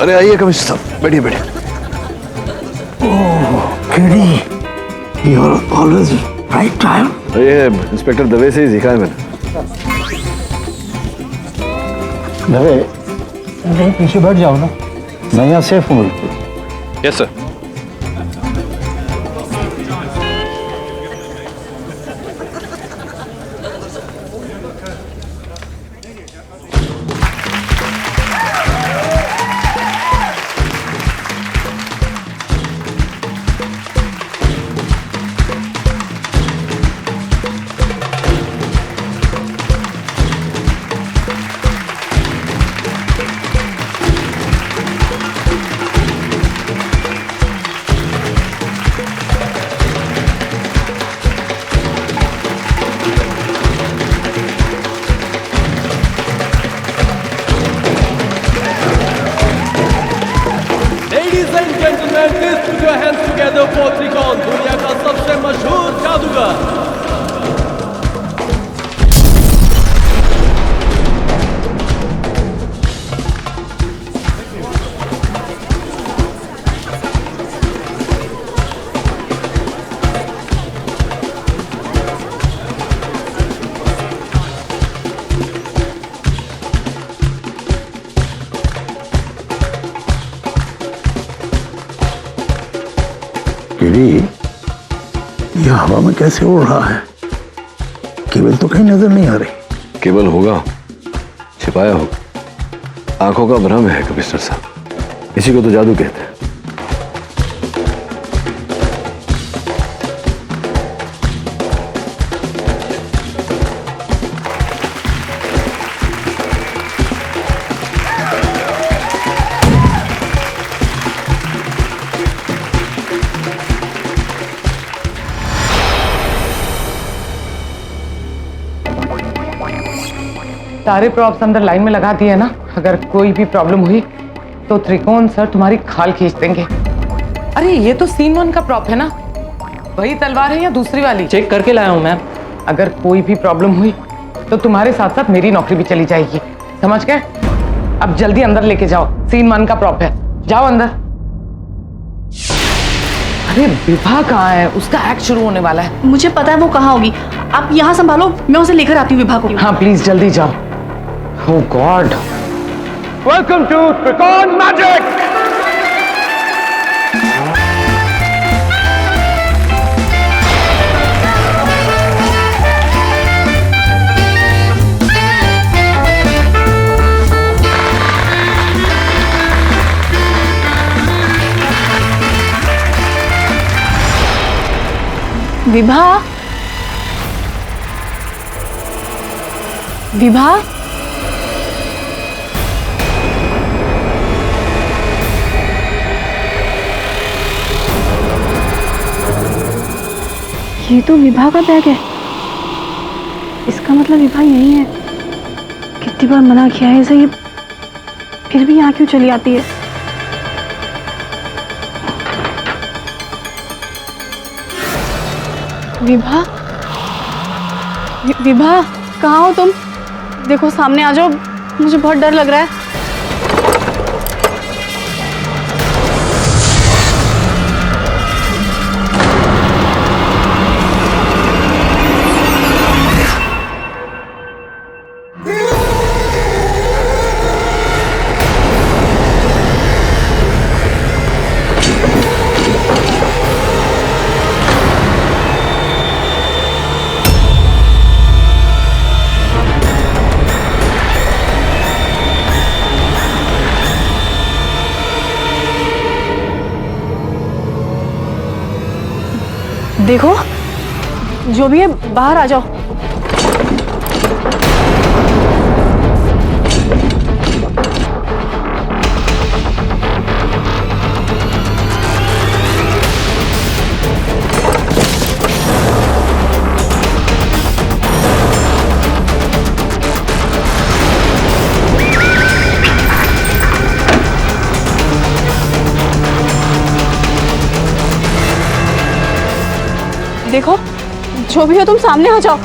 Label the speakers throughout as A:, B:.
A: अरे आइए कमिश्नर साहब, बैठिए बैठिए।
B: KD, you are always right time.
A: ये इंस्पेक्टर दवे से ही सीखा है मैंने।
B: दवे, नहीं पीछे बैठ जाओ ना, मैं यहाँ सेफ हूँ बिल्कुल।
A: Yes sir.
C: Please put your hands together for त्रिकोण, दुनिया का सबसे मशहूर जादूगर।
B: ये हवा में कैसे उड़ रहा है? केबल तो कहीं नजर नहीं आ रही।
A: केबल होगा, छिपाया होगा। आंखों का भ्रम है कमिश्नर साहब, इसी को तो जादू कहते हैं।
D: सारे प्रॉप्स अंदर लाइन में लगा दिए ना, अगर कोई भी प्रॉब्लम हुई तो त्रिकोण सर तुम्हारी खाल खींच देंगे। अरे ये तो सीन 1 का प्रॉप है ना, वही तलवार है या दूसरी वाली?
E: चेक करके लाया हूँ मैम।
D: अगर कोई भी प्रॉब्लम हुई तो तुम्हारे साथ साथ मेरी नौकरी भी चली जाएगी, समझ गए? अब जल्दी अंदर लेके जाओ, सीन 1 का प्रॉप है, जाओ अंदर। अरे विभा कहाँ है? उसका एक्ट शुरू होने वाला है।
F: मुझे पता है वो कहाँ होगी, आप यहाँ संभालो, मैं उसे लेकर आती हूँ विभा को।
D: हाँ प्लीज जल्दी जाओ। Oh God!
C: Welcome to त्रिकोण मैजिक।
F: विभा, विभा, ये तो विभा का बैग है। इसका मतलब विभा यही है। कितनी बार मना किया है इसे, ये फिर भी यहाँ क्यों चली आती है? विभा, विभा कहाँ हो तुम? देखो सामने आ जाओ, मुझे बहुत डर लग रहा है। देखो जो भी है बाहर आ जाओ। देखो जो भी हो तुम सामने आ जाओ।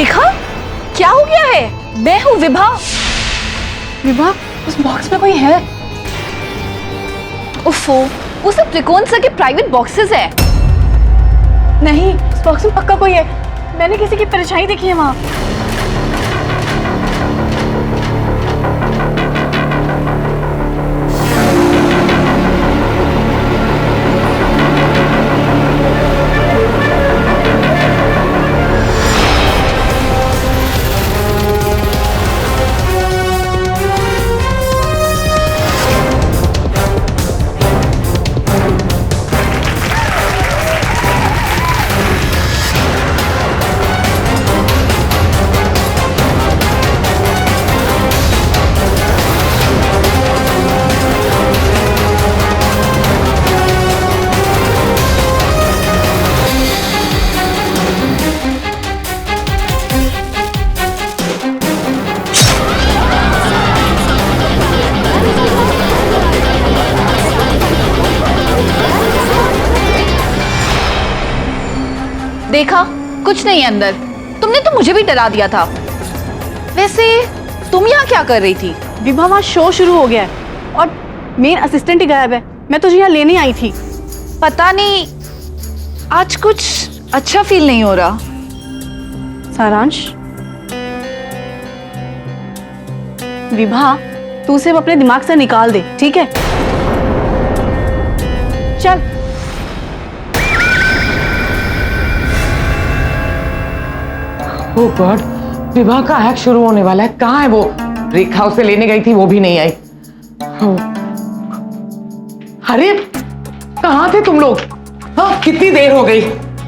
E: देखा क्या हो गया है? मैं हूँ विभा।
F: विभा, उस बॉक्स में कोई है?
E: उफ़ो, वो सब त्रिकोण सर के प्राइवेट बॉक्सेस है।
F: नहीं, उस बॉक्स में पक्का कोई है। मैंने किसी की परछाई देखी है वहाँ।
E: देखा, कुछ नहीं है अंदर। तुमने तो मुझे भी डरा दिया था। वैसे तुम यहाँ क्या कर रही थी?
F: विभा, वहाँ शो शुरू हो गया है और मेन असिस्टेंट ही गायब है। मैं तुझे यहाँ लेने आई थी।
E: पता नहीं, आज कुछ अच्छा फील नहीं हो रहा।
F: सारांश, विभा, तू उसे अपने दिमाग से निकाल दे, ठीक है? चल।
D: ओ गॉड, विवाह का एक्ट शुरू होने वाला है। कहाँ है वो? रेखा उसे लेने गई थी, वो भी नहीं आई। अरे कहाँ थे तुम लोग? हाँ, कितनी देर हो गई?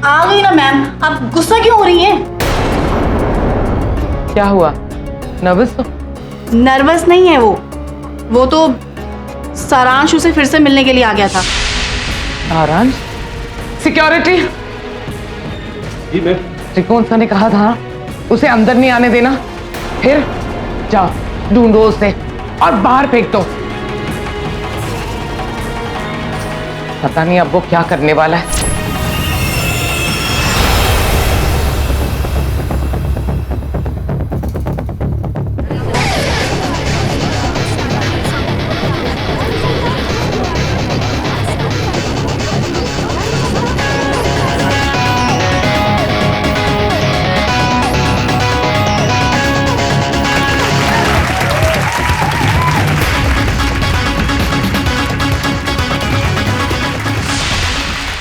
F: आ गई ना मैम। आप गुस्सा क्यों हो रही हैं?
D: क्या हुआ? नर्वस हो?
F: नर्वस नहीं है वो तो सारांश उसे फिर से मिलने के लिए आ गया था।
D: सारांश? सिक्योरिटी?
C: जी मैम।
D: त्रिकोण सर ने कहा था उसे अंदर नहीं आने देना। फिर जाओ ढूंढो उसे और बाहर फेंक दो। पता नहीं अब वो क्या करने वाला है।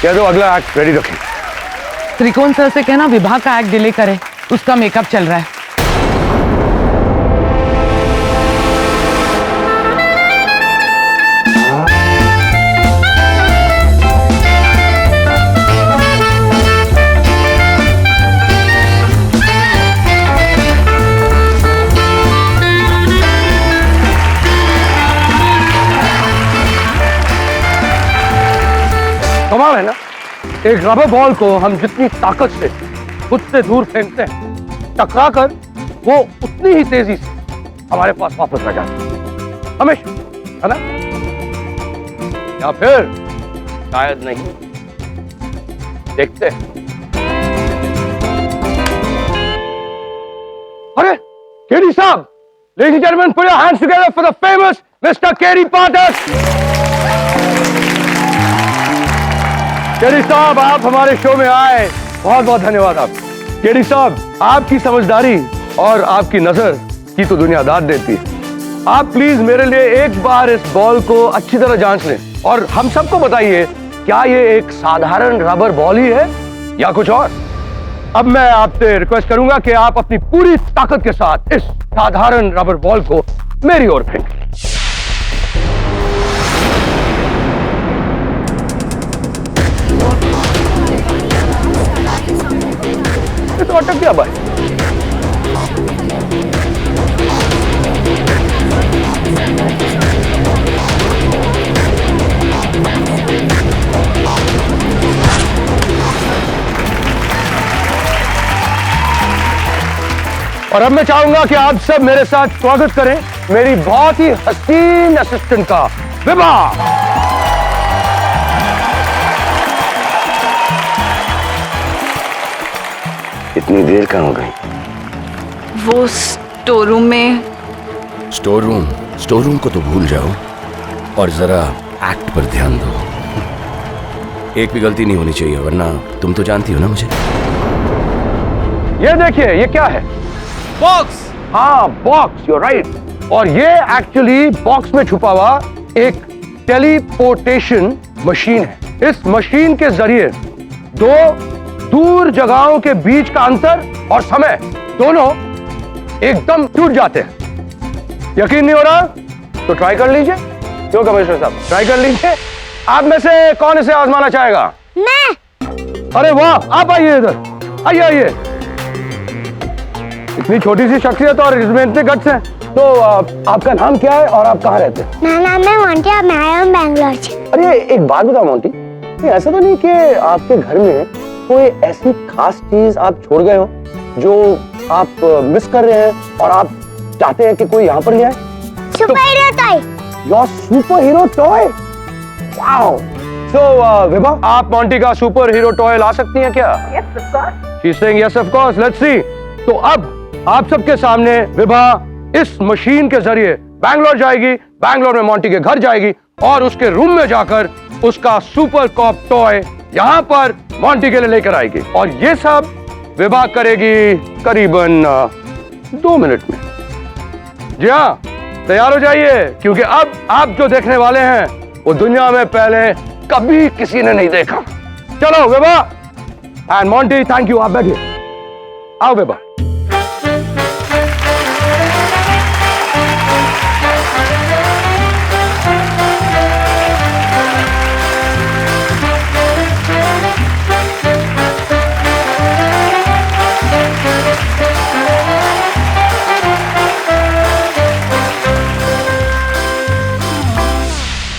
A: कह दो अगला एक्ट रेडी रखें।
D: त्रिकोण सर से कहना विभा का एक्ट डिले करे, उसका मेकअप चल रहा है।
A: कमाल है ना, एक रबर बॉल को हम जितनी ताकत से खुद से दूर फेंकते हैं, टकरा कर वो उतनी ही तेजी से हमारे पास वापस आ जाती है हमेशा, है ना? या फिर शायद नहीं, देखते हैं। अरे केडी साहब, ladies and gentleman, put your hands together for the famous mister KD Pathak. KD साहब, आप हमारे शो में आए, बहुत बहुत धन्यवाद आप। केडी साहब, आपकी समझदारी और आपकी नजर की तो दुनिया दाद देती है। आप प्लीज मेरे लिए एक बार इस बॉल को अच्छी तरह जांच लें और हम सबको बताइए, क्या ये एक साधारण रबर बॉल ही है या कुछ और? अब मैं आपसे रिक्वेस्ट करूंगा कि आप अपनी पूरी ताकत के साथ इस साधारण रबर बॉल को मेरी ओर फेंकें। तो अटक गया भाई। और अब मैं चाहूंगा कि आप सब मेरे साथ स्वागत करें मेरी बहुत ही हसीन असिस्टेंट का, विभा। इतनी देर कहाँ हो गई?
E: वो स्टोर रूम में।
G: स्टोर रूम को तो भूल जाओ और जरा एक्ट पर ध्यान दो। एक भी गलती नहीं होनी चाहिए, वरना तुम तो जानती हो ना मुझे।
A: ये देखिए, ये क्या है?
C: बॉक्स।
A: हाँ, बॉक्स, यू राइट। और ये एक्चुअली बॉक्स में छुपा हुआ एक टेलीपोर्टेशन मशीन है। इस मशीन के जरिए दो दूर जगहों के बीच का अंतर और समय दोनों एकदम टूट जाते हैं। यकीन नहीं हो रहा तो ट्राई कर लीजिए। क्यों कमिश्नर साहब, ट्राई कर लीजिए। आप में से कौन इसे आजमाना चाहेगा?
F: मैं।
A: अरे वाह, आप आइए इधर, आइए आइए। इतनी छोटी सी शख्सियत और इसमें इतने गट्स हैं। तो आपका नाम क्या है और आप कहाँ रहते हैं?
F: मेरा नाम है मोंटी और मैं आया हूँ बैंगलोर से।
A: अरे एक बात बताओ मोंटी, ये ऐसा तो नहीं कि आपके घर में कोई ऐसी खास चीज आप छोड़ गए हो जो आप मिस कर रहे हैं और आप चाहते हैं कि कोई यहाँ पर ले आए?
F: Super hero toy.
A: Your super hero toy? Wow. So Vibha, आप मोंटी का सुपर हीरो टॉय ला सकती हैं क्या?
D: Yes, of course.
A: She's saying yes, of course. Let's see. तो अब आप सबके सामने विभा इस मशीन के जरिए बैंगलोर जाएगी, बैंगलोर में मोंटी के घर जाएगी और उसके रूम में जाकर उसका सुपर कॉप टॉय यहाँ पर मोंटी के लिए लेकर आएगी। और ये सब विभा करेगी करीबन 2 मिनट में। जी हाँ, तैयार हो जाइए, क्योंकि अब आप जो देखने वाले हैं वो दुनिया में पहले कभी किसी ने नहीं देखा। चलो Vibha and Monty, thank you. आप बैठिए। आओ विभा।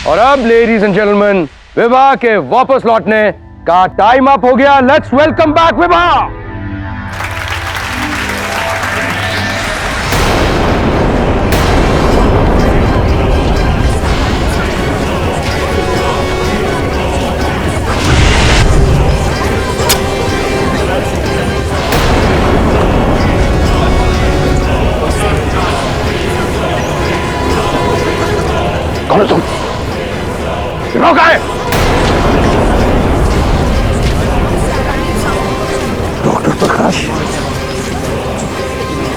A: और अब लेडीज एंड जेंटलमैन, विभा के वापस लौटने का टाइम अप हो गया। Let's welcome back Vibha. कौन हो तुम? रोक आए। डॉक्टर प्रकाश।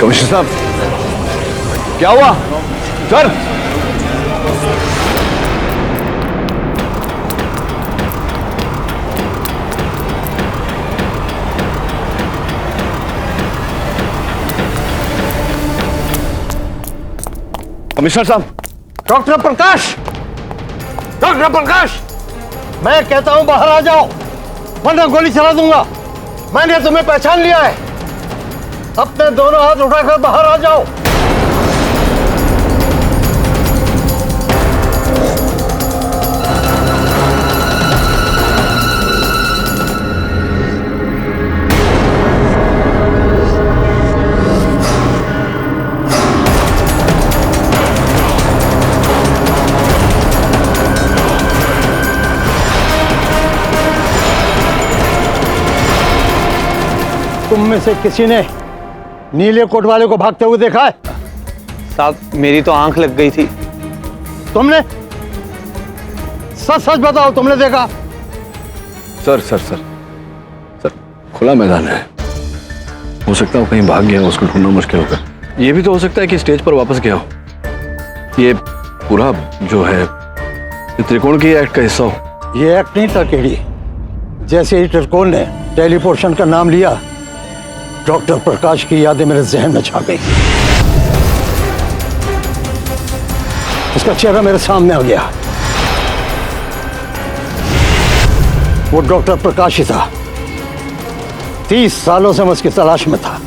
A: कमिश्नर साहब, क्या हुआ सर? कमिश्नर साहब।
B: डॉक्टर प्रकाश,
A: डॉक्टर प्रकाश,
B: मैं कहता हूं बाहर आ जाओ, वरना गोली चला दूंगा। मैंने तुम्हें पहचान लिया है। अपने दोनों हाथ उठाकर बाहर आ जाओ। तुम में से किसी ने नीले कोट वाले को भागते हुए देखा है?
H: साहब, मेरी तो आंख लग गई थी।
B: तुमने? सच सच बताओ, तुमने देखा?
I: सर सर सर सर, खुला मैदान है, हो सकता है वो कहीं भाग गया हो, उसको ढूंढना मुश्किल होगा। ये भी तो हो सकता है कि स्टेज पर वापस गया हो। ये पूरा जो है ये त्रिकोण की एक्ट का हिस्सा हो।
B: ये एक्ट नहीं था केडी। जैसे ही त्रिकोण ने टेलीपोर्शन का नाम लिया, डॉक्टर प्रकाश की यादें मेरे जहन में छा गई। उसका चेहरा मेरे सामने आ गया। वो डॉक्टर प्रकाश ही था। 30 सालों से मैं उसकी तलाश में था।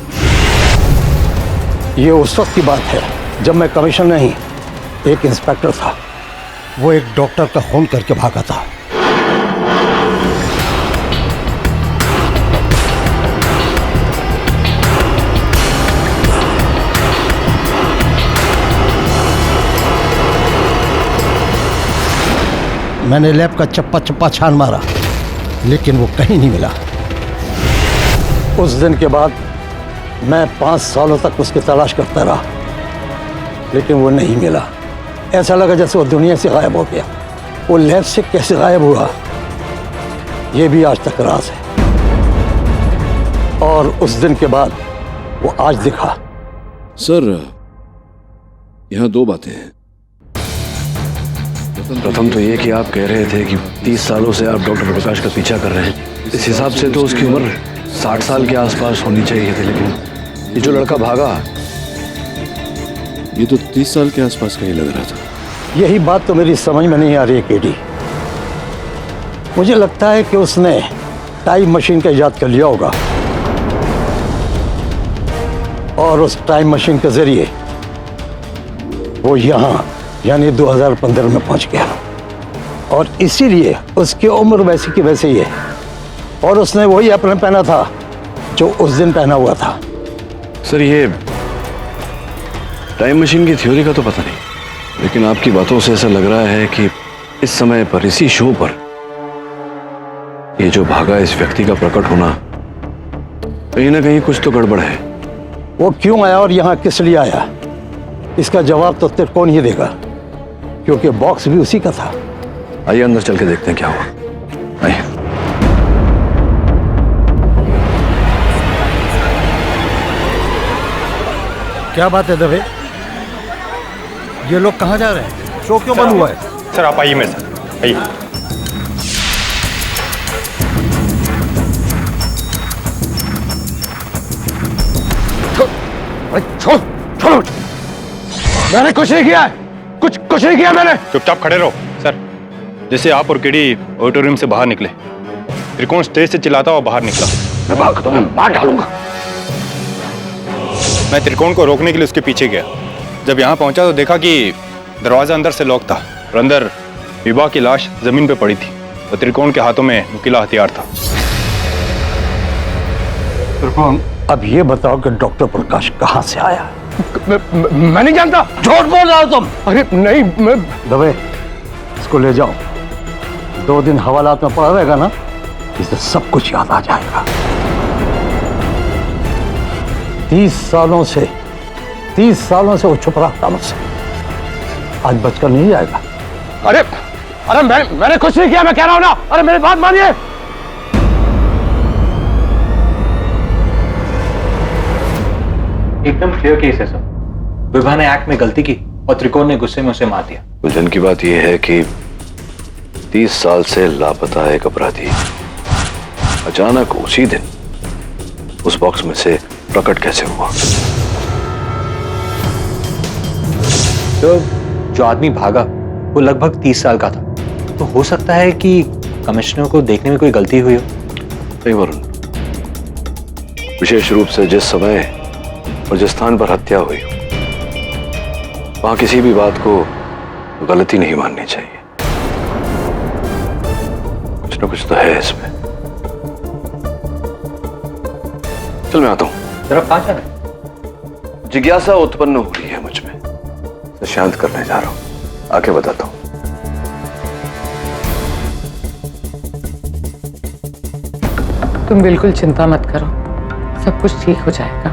B: ये उस वक्त की बात है जब मैं कमिश्नर नहीं, एक इंस्पेक्टर था। वो एक डॉक्टर का खून करके भागा था। मैंने लैब का चप्पा चप्पा छान मारा, लेकिन वो कहीं नहीं मिला। उस दिन के बाद मैं 5 सालों तक उसकी तलाश करता रहा, लेकिन वो नहीं मिला। ऐसा लगा जैसे वो दुनिया से गायब हो गया। वो लैब से कैसे गायब हुआ, ये भी आज तक राज है। और उस दिन के बाद वो आज दिखा।
I: सर, यहाँ 2 बातें हैं। प्रथम तो ये कि आप कह रहे थे कि 30 सालों से आप डॉक्टर प्रकाश का पीछा कर रहे हैं। इस हिसाब से तो उसकी उम्र 60 साल के आसपास होनी चाहिए थी, लेकिन ये जो लड़का भागा, ये तो 30 साल के आसपास का ही लग रहा था।
B: यही बात तो मेरी समझ में नहीं आ रही है केडी। मुझे लगता है कि उसने टाइम मशीन का इजाद कर लिया होगा और उस टाइम मशीन के जरिए वो यहाँ यानी 2015 में पहुंच गया, और इसीलिए उसकी उम्र वैसी की वैसे ही है। और उसने वही अपने पहना था जो उस दिन पहना हुआ था।
I: सर, ये टाइम मशीन की थ्योरी का तो पता नहीं, लेकिन आपकी बातों से ऐसा लग रहा है कि इस समय पर, इसी शो पर, ये जो भागा इस व्यक्ति का प्रकट होना, कहीं ना कहीं कुछ तो गड़बड़ है।
B: वो क्यों आया और यहाँ किस लिए आया, इसका जवाब तो त्रिकोण ही देगा, क्योंकि बॉक्स भी उसी का था।
I: आइए अंदर चल के देखते हैं क्या हुआ। आइए।
B: क्या बात है दवे, ये लोग कहाँ जा रहे हैं? शो क्यों बंद हुआ है?
J: सर आप आइए मेरे साथ, आइए।
A: छोड़ो, मैंने कुछ नहीं किया है, कुछ नहीं किया मैंने।
J: चुपचाप खड़े रहो। सर, जैसे आप और केडी ऑडिटोरियम से बाहर निकले, त्रिकोण स्टेज से चिल्लाता हुआ बाहर निकला।
A: मैं भाग तो मैं मार डालूंगा।
J: मैं त्रिकोण को रोकने के लिए उसके पीछे गया। जब यहाँ पहुंचा तो देखा कि दरवाजा अंदर से लॉक था और अंदर विभा की लाश जमीन पे पड़ी थी और त्रिकोण के हाथों में नुकीला हथियार था।
B: त्रिकोण, अब ये बताओ कि डॉक्टर प्रकाश कहाँ से आया?
A: मैं नहीं जानता।
B: झूठ बोल रहा हो तुम।
A: अरे नहीं, मैं
B: दवे, इसको ले जाओ। 2 दिन हवालात में पड़ा रहेगा ना, इसे सब कुछ याद आ जाएगा। 30 सालों से वो छुप रहा था मुझसे, आज बचकर नहीं जाएगा।
A: अरे मैंने कुछ नहीं किया, मैं कह रहा हूं ना। अरे मेरी बात मानिए।
H: एकदम क्लियर केस है सर। विभा ने एक्ट में गलती की और त्रिकोण ने गुस्से में उसे मार दिया।
I: उलझन की बात यह है कि 30 साल से लापता एक अपराधी अचानक उसी दिन उस बॉक्स में से प्रकट कैसे हुआ?
H: तो जो आदमी भागा वो लगभग 30 साल का था, तो हो सकता है कि कमिश्नर को देखने में कोई गलती हुई हो।
I: नहीं वरुण, विशेष रूप से जिस समय और जिस स्थान पर हत्या हुई वहां किसी भी बात को गलती नहीं माननी चाहिए। कुछ ना कुछ तो है इसमें। चल मैं आता हूं।
H: जरा कहाँ जा रहे हैं?
I: जिज्ञासा उत्पन्न हो रही है मुझ में, तो शांत करने जा रहा हूं, आके बताता हूं।
D: तुम बिल्कुल चिंता मत करो, सब कुछ ठीक हो जाएगा।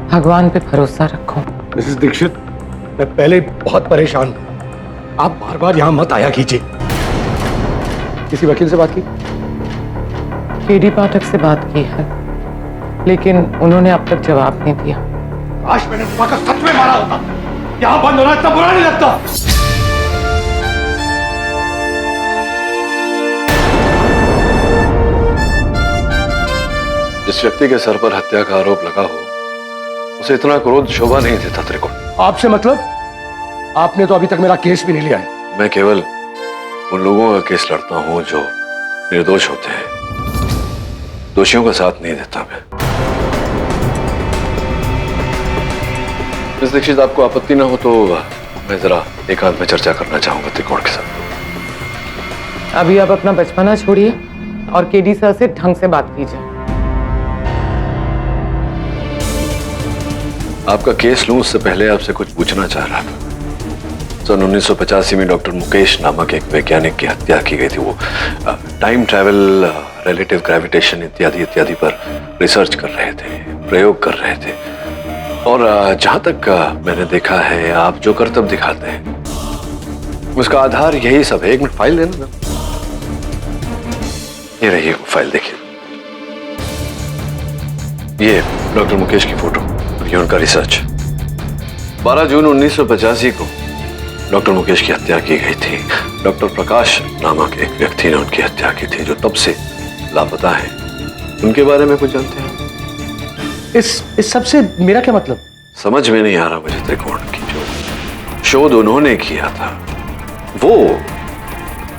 D: भगवान पे भरोसा रखो।
A: मिसेस दीक्षित, मैं पहले बहुत परेशान हूं। आप बार बार यहां मत आया कीजिए। किसी वकील से बात की?
D: केडी पाठक से बात की है, लेकिन उन्होंने अब तक जवाब नहीं दिया।
A: आज मैंने तुम्हारा सच में मारा होता, यहां बंद होना इतना बुरा नहीं लगता।
I: जिस व्यक्ति के सर पर हत्या का आरोप लगा हो, उसे इतना क्रोध शोभा नहीं देता त्रिकोण।
A: आपसे मतलब? आपने तो अभी तक मेरा केस भी नहीं लिया है।
I: मैं केवल उन लोगों का केस लड़ता हूं जो निर्दोष होते हैं, दोषियों का साथ नहीं देता मैं। मिस दीक्षित, आपको आपत्ति ना हो तो मैं जरा एकांत में चर्चा करना चाहूंगा त्रिकोण के साथ।
D: अभी आप अपना बचपना छोड़िए और केडी सर से ढंग से बात कीजिए।
I: आपका केस लूं उससे पहले आपसे कुछ पूछना चाह रहा था। सन 1985 में डॉक्टर मुकेश नामक एक वैज्ञानिक की हत्या की गई थी। वो टाइम ट्रैवल, रिलेटिव ग्रेविटेशन इत्यादि पर रिसर्च कर रहे थे। प्रयोग कर रहे थे। और जहां तक मैंने देखा है, आप जो करतब दिखाते हैं उसका आधार यही सब है। एक मिनट फाइल देना। ये रही वो फाइल, देखिए। ये डॉक्टर मुकेश की फोटो और ये उनका रिसर्च। 12 जून 1985 को डॉक्टर मुकेश की हत्या की गई थी। डॉक्टर प्रकाश नामक एक व्यक्ति ने उनकी हत्या की थी, जो तब से लापता है। उनके बारे में कुछ जानते हैं?
A: इस सब से मेरा क्या मतलब?
I: समझ में नहीं आ रहा मुझे त्रिकोण की जो शोध उन्होंने किया था, वो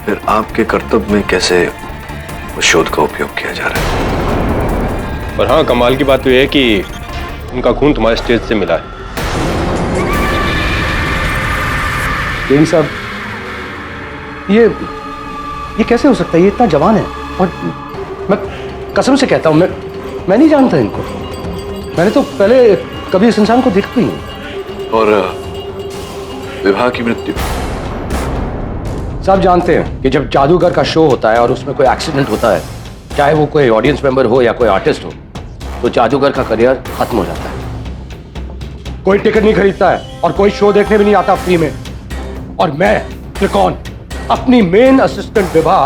I: फिर आपके कर्तव्य में कैसे उस शोध का उपयोग किया जा रहा है?
J: और हाँ, कमाल की बात तो यह है कि उनका खून तुम्हारे स्टेज से मिला है।
A: केडी साहब, ये कैसे हो सकता है? ये इतना जवान है और मैं कसम से कहता हूं, मैं नहीं जानता इनको। मैंने तो पहले कभी इस इंसान को देखा ही नहीं।
I: और विवाह की मृत्यु?
A: सब जानते हैं कि जब जादूगर का शो होता है और उसमें कोई एक्सीडेंट होता है, चाहे वो कोई ऑडियंस मेंबर हो या कोई आर्टिस्ट हो, तो जादूगर का करियर खत्म हो जाता है। कोई टिकट नहीं खरीदता है और कोई शो देखने भी नहीं आता फ्री में। और मैं त्रिकोण अपनी मेन असिस्टेंट विभा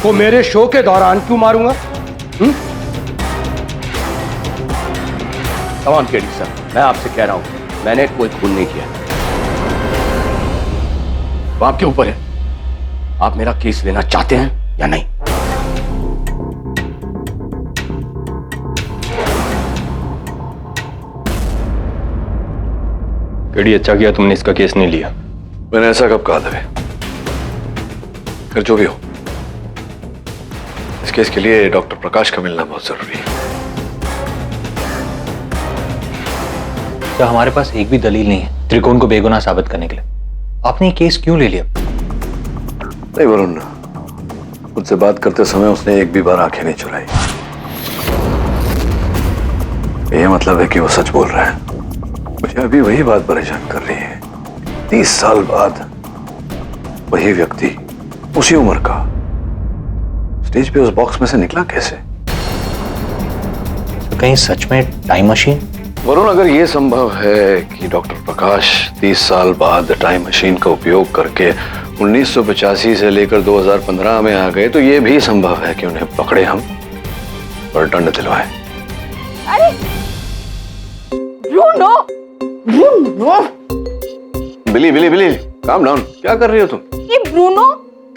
A: को मेरे शो के दौरान क्यों मारूंगा? कमान केडी सर, मैं आपसे कह रहा हूं, मैंने कोई खून नहीं किया। वो आपके ऊपर है, आप मेरा केस लेना चाहते हैं या नहीं?
J: केडी, अच्छा किया तुमने इसका केस नहीं लिया।
I: मैंने ऐसा कब कहा था? फिर जो भी हो, इस केस के लिए डॉक्टर प्रकाश का मिलना बहुत जरूरी है।
H: तो हमारे पास एक भी दलील नहीं है त्रिकोण को बेगुनाह साबित करने के लिए। आपने ये केस क्यों ले लिया?
I: नहीं वरुण, मुझसे बात करते समय उसने एक भी बार आंखें नहीं चुराई। यह मतलब है कि वो सच बोल रहा है। मुझे अभी वही बात परेशान कर रही है। 30 साल बाद वही व्यक्ति उसी उम्र का स्टेज पे उस बॉक्स में से निकला कैसे?
H: तो कहीं सच में टाइम मशीन?
I: वरुण, अगर यह संभव है कि डॉक्टर प्रकाश 30 साल बाद टाइम मशीन का उपयोग करके 1985 से लेकर 2015 में आ गए, तो यह भी संभव है कि उन्हें पकड़े हम और दंड दिलवाए।
F: अरे ब्रूनो, ब्रूनो,
I: बिली बिली बिली, काम डाउन। क्या कर रही हो तुम?
F: ये ब्रूनो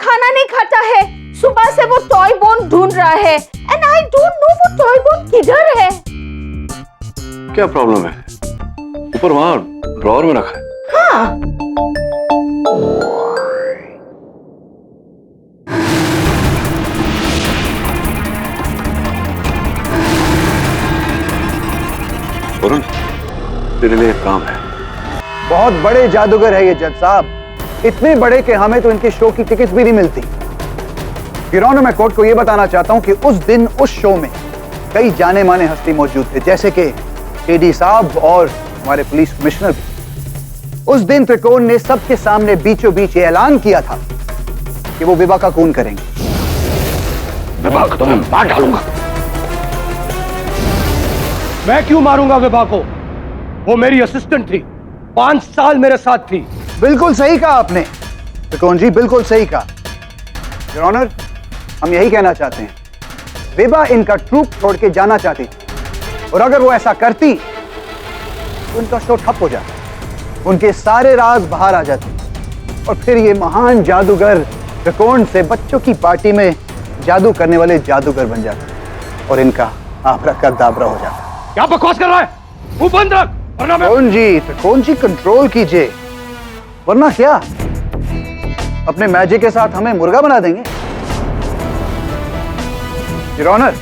F: खाना नहीं खाता है। सुबह से वो टॉय बोन ढूंढ रहा है एंड आई डोंट नो वो टॉय बोन किधर है।
I: क्या प्रॉब्लम है? ऊपर वहां ड्रॉअर में रखा है।
F: हाँ।
I: वरुण, तेरे लिए एक काम है।
K: बहुत बड़े जादूगर है ये जज साहब, इतने बड़े कि हमें तो इनके शो की टिकट भी नहीं मिलती। योर ऑनर, मैं कोर्ट को यह बताना चाहता हूं कि उस दिन उस शो में कई जाने माने हस्ती मौजूद थे, जैसे कि केडी साहब और हमारे पुलिस कमिश्नर भी। उस दिन त्रिकोण ने सबके सामने बीचों बीच ये ऐलान किया था कि वो विभा का खून करेंगे।
A: विभा को तो मैं मार डालूंगा। मैं क्यों मारूंगा विभा को? वो मेरी असिस्टेंट थी, 5 साल मेरे साथ थी।
K: बिल्कुल सही कहा आपने त्रिकोण जी, बिल्कुल सही कहा। योर ऑनर, हम यही कहना चाहते हैं, विभा इनका ट्रूप छोड़ के जाना चाहती थी और अगर वो ऐसा करती तो उनका शो ठप हो जाता, उनके सारे राज बाहर आ जाते और फिर ये महान जादूगर त्रिकोण से बच्चों की पार्टी में जादू करने वाले जादूगर बन जाते और इनका आबराकदाबरा हो जाता।
A: क्या बकवास कर रहा है? मुंह बंद रख, वरना मैं...
K: त्रिकोण जी कंट्रोल कीजिए, वरना क्या अपने मैजिक के साथ हमें मुर्गा बना देंगे? योर ऑनर,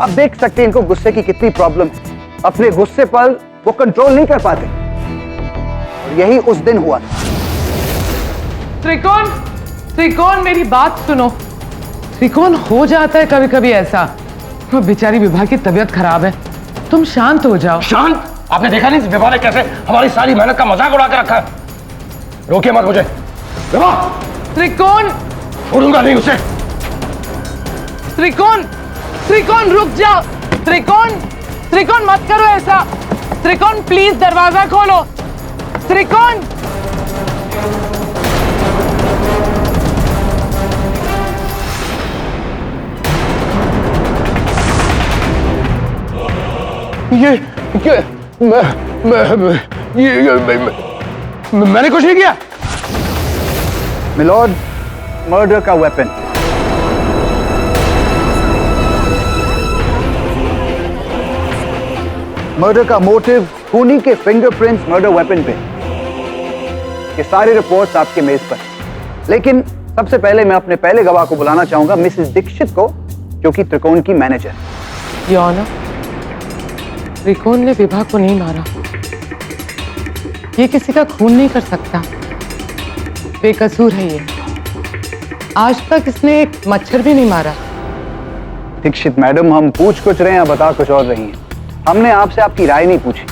K: आप देख सकते हैं इनको गुस्से की कितनी प्रॉब्लम है। अपने गुस्से पर वो कंट्रोल नहीं कर पाते और यही उस दिन हुआ था।
D: त्रिकोण, त्रिकोण मेरी बात सुनो। त्रिकोण, हो जाता है कभी कभी ऐसा। वो बेचारी विभा की तबीयत खराब है, तुम शांत हो जाओ।
A: शांत? आपने देखा नहीं विभा ने कैसे हमारी सारी मेहनत का मजाक उड़ा के रखा है? रोकिए मत मुझे। विभा!
D: त्रिकोण,
A: छोड़ूंगा नहीं उसे।
D: त्रिकोण, त्रिकोण रुक जाओ। त्रिकोण, त्रिकोण मत करो ऐसा। त्रिकोण प्लीज दरवाजा खोलो। त्रिकोण
A: ये क्या? मैंने कुछ नहीं किया।
K: मिलॉर्ड, मर्डर का वेपन। मर्डर का मोटिव, खूनी के फिंगरप्रिंट्स मर्डर वेपन पे। ये सारी रिपोर्ट्स आपके मेज पर। लेकिन सबसे पहले मैं अपने पहले गवाह को बुलाना चाहूंगा, मिसेस दीक्षित को, जो कि त्रिकोण की मैनेजर।
D: योर ऑनर, त्रिकोण ने विभा को नहीं मारा। ये किसी का खून नहीं कर सकता, बेकसूर है ये। आज तक इसने एक मच्छर भी नहीं मारा।
K: दीक्षित मैडम, हम पूछ कुछ रहे हैं, बता कुछ और रही हैं। हमने आपसे आपकी राय नहीं पूछी,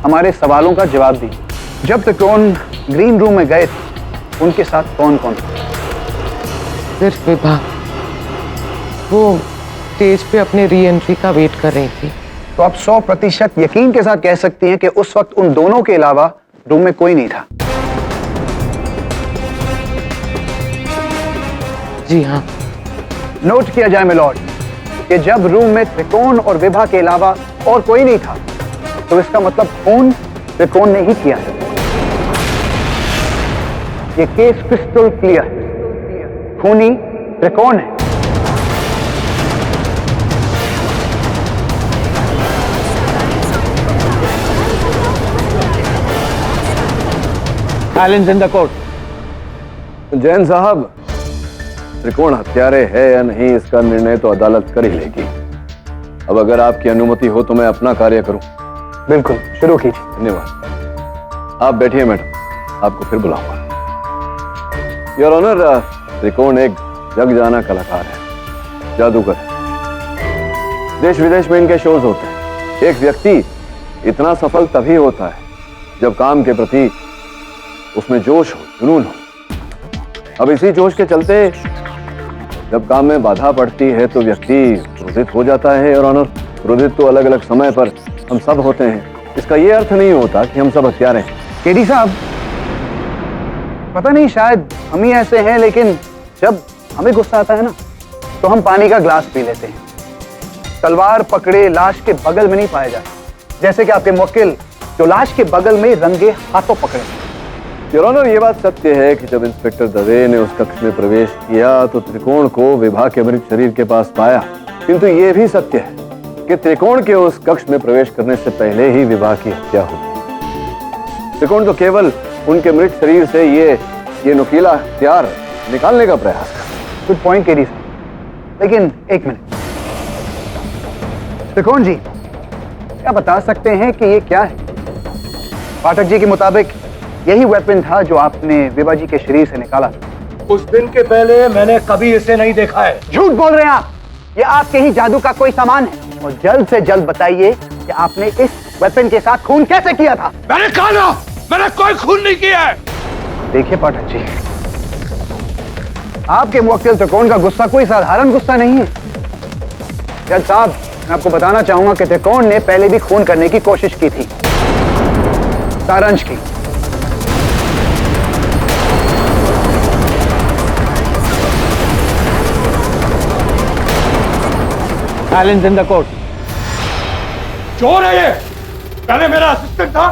K: हमारे सवालों का जवाब दी। जब त्रिकोण ग्रीन रूम में गए थे, उनके साथ कौन कौन था?
D: सिर्फ विभा। वो स्टेज पे अपने री एंट्री का वेट कर रही थी।
K: तो आप 100% यकीन के साथ कह सकती हैं कि उस वक्त उन दोनों के अलावा रूम में कोई नहीं था?
D: जी हाँ।
K: नोट किया जाए मिलॉर्ड कि जब रूम में त्रिकोण और विभा के अलावा और कोई नहीं था, तो इसका मतलब खून त्रिकोण ने ही किया है। ये केस क्रिस्टल क्लियर है, खूनी त्रिकोण है।
A: Silence in the court. Jain साहब, त्रिकोण हत्यारे है या नहीं, इसका निर्णय तो अदालत कर ही लेगी। अब अगर आपकी अनुमति हो तो मैं अपना कार्य करूं।
K: बिल्कुल, शुरू कीजिए।
A: धन्यवाद। आप बैठिए मैडम, आपको फिर बुलाऊंगा। योर ऑनर, त्रिकोण एक जग जाना कलाकार है, जादूगर है। देश विदेश में इनके शोज होते हैं। एक व्यक्ति इतना सफल तभी होता है जब काम के प्रति उसमें जोश हो, जुनून हो। अब इसी जोश के चलते जब काम में बाधा पड़ती है तो व्यक्ति क्रोधित हो जाता है। और ऑनर, क्रोधित तो अलग अलग समय पर हम सब होते हैं। इसका ये अर्थ नहीं होता कि हम सब हत्यारे हैं।
K: केडी साहब, पता नहीं शायद हम ही ऐसे हैं, लेकिन जब हमें गुस्सा आता है ना, तो हम पानी का ग्लास पी लेते हैं। तलवार पकड़े लाश के बगल में नहीं पाया जाता, जैसे कि आपके मुवक्किल जो लाश के बगल में रंगे हाथों पकड़े।
A: योर ऑनर, ये बात सत्य है कि जब इंस्पेक्टर दवे ने उस कक्ष में प्रवेश किया तो त्रिकोण को विभा के मृत शरीर के पास पाया। किंतु ये भी सत्य है कि त्रिकोण के उस कक्ष में प्रवेश करने से पहले ही विभा की हत्या हुई। त्रिकोण तो केवल उनके मृत शरीर से ये नुकीला हथियार निकालने का प्रयास कर।
K: गुड पॉइंट केडी साहब, लेकिन एक मिनट, त्रिकोण जी क्या बता सकते हैं कि ये क्या है? पाठक जी के मुताबिक यही वेपन था जो आपने विभा जी के शरीर से निकाला था।
B: कुछ दिन के पहले मैंने कभी इसे नहीं देखा है।
K: झूठ बोल रहे हैं आप, ये आपके ही जादू का कोई सामान है। और जल्द से जल्द बताइए कि आपने इस वेपन के साथ खून कैसे किया था?
A: मैंने कहा ना, मैंने कोई खून नहीं किया है।
K: देखिए पाठक जी, आपके मुवक्किल त्रिकोण का गुस्सा कोई साधारण गुस्सा नहीं है। जज साहब, मैं आपको बताना चाहूंगा कि त्रिकोण ने पहले भी खून करने की कोशिश की थी, सारांश की।
B: Silence in the court.
A: चोर है ये, पहले मेरा असिस्टेंट था,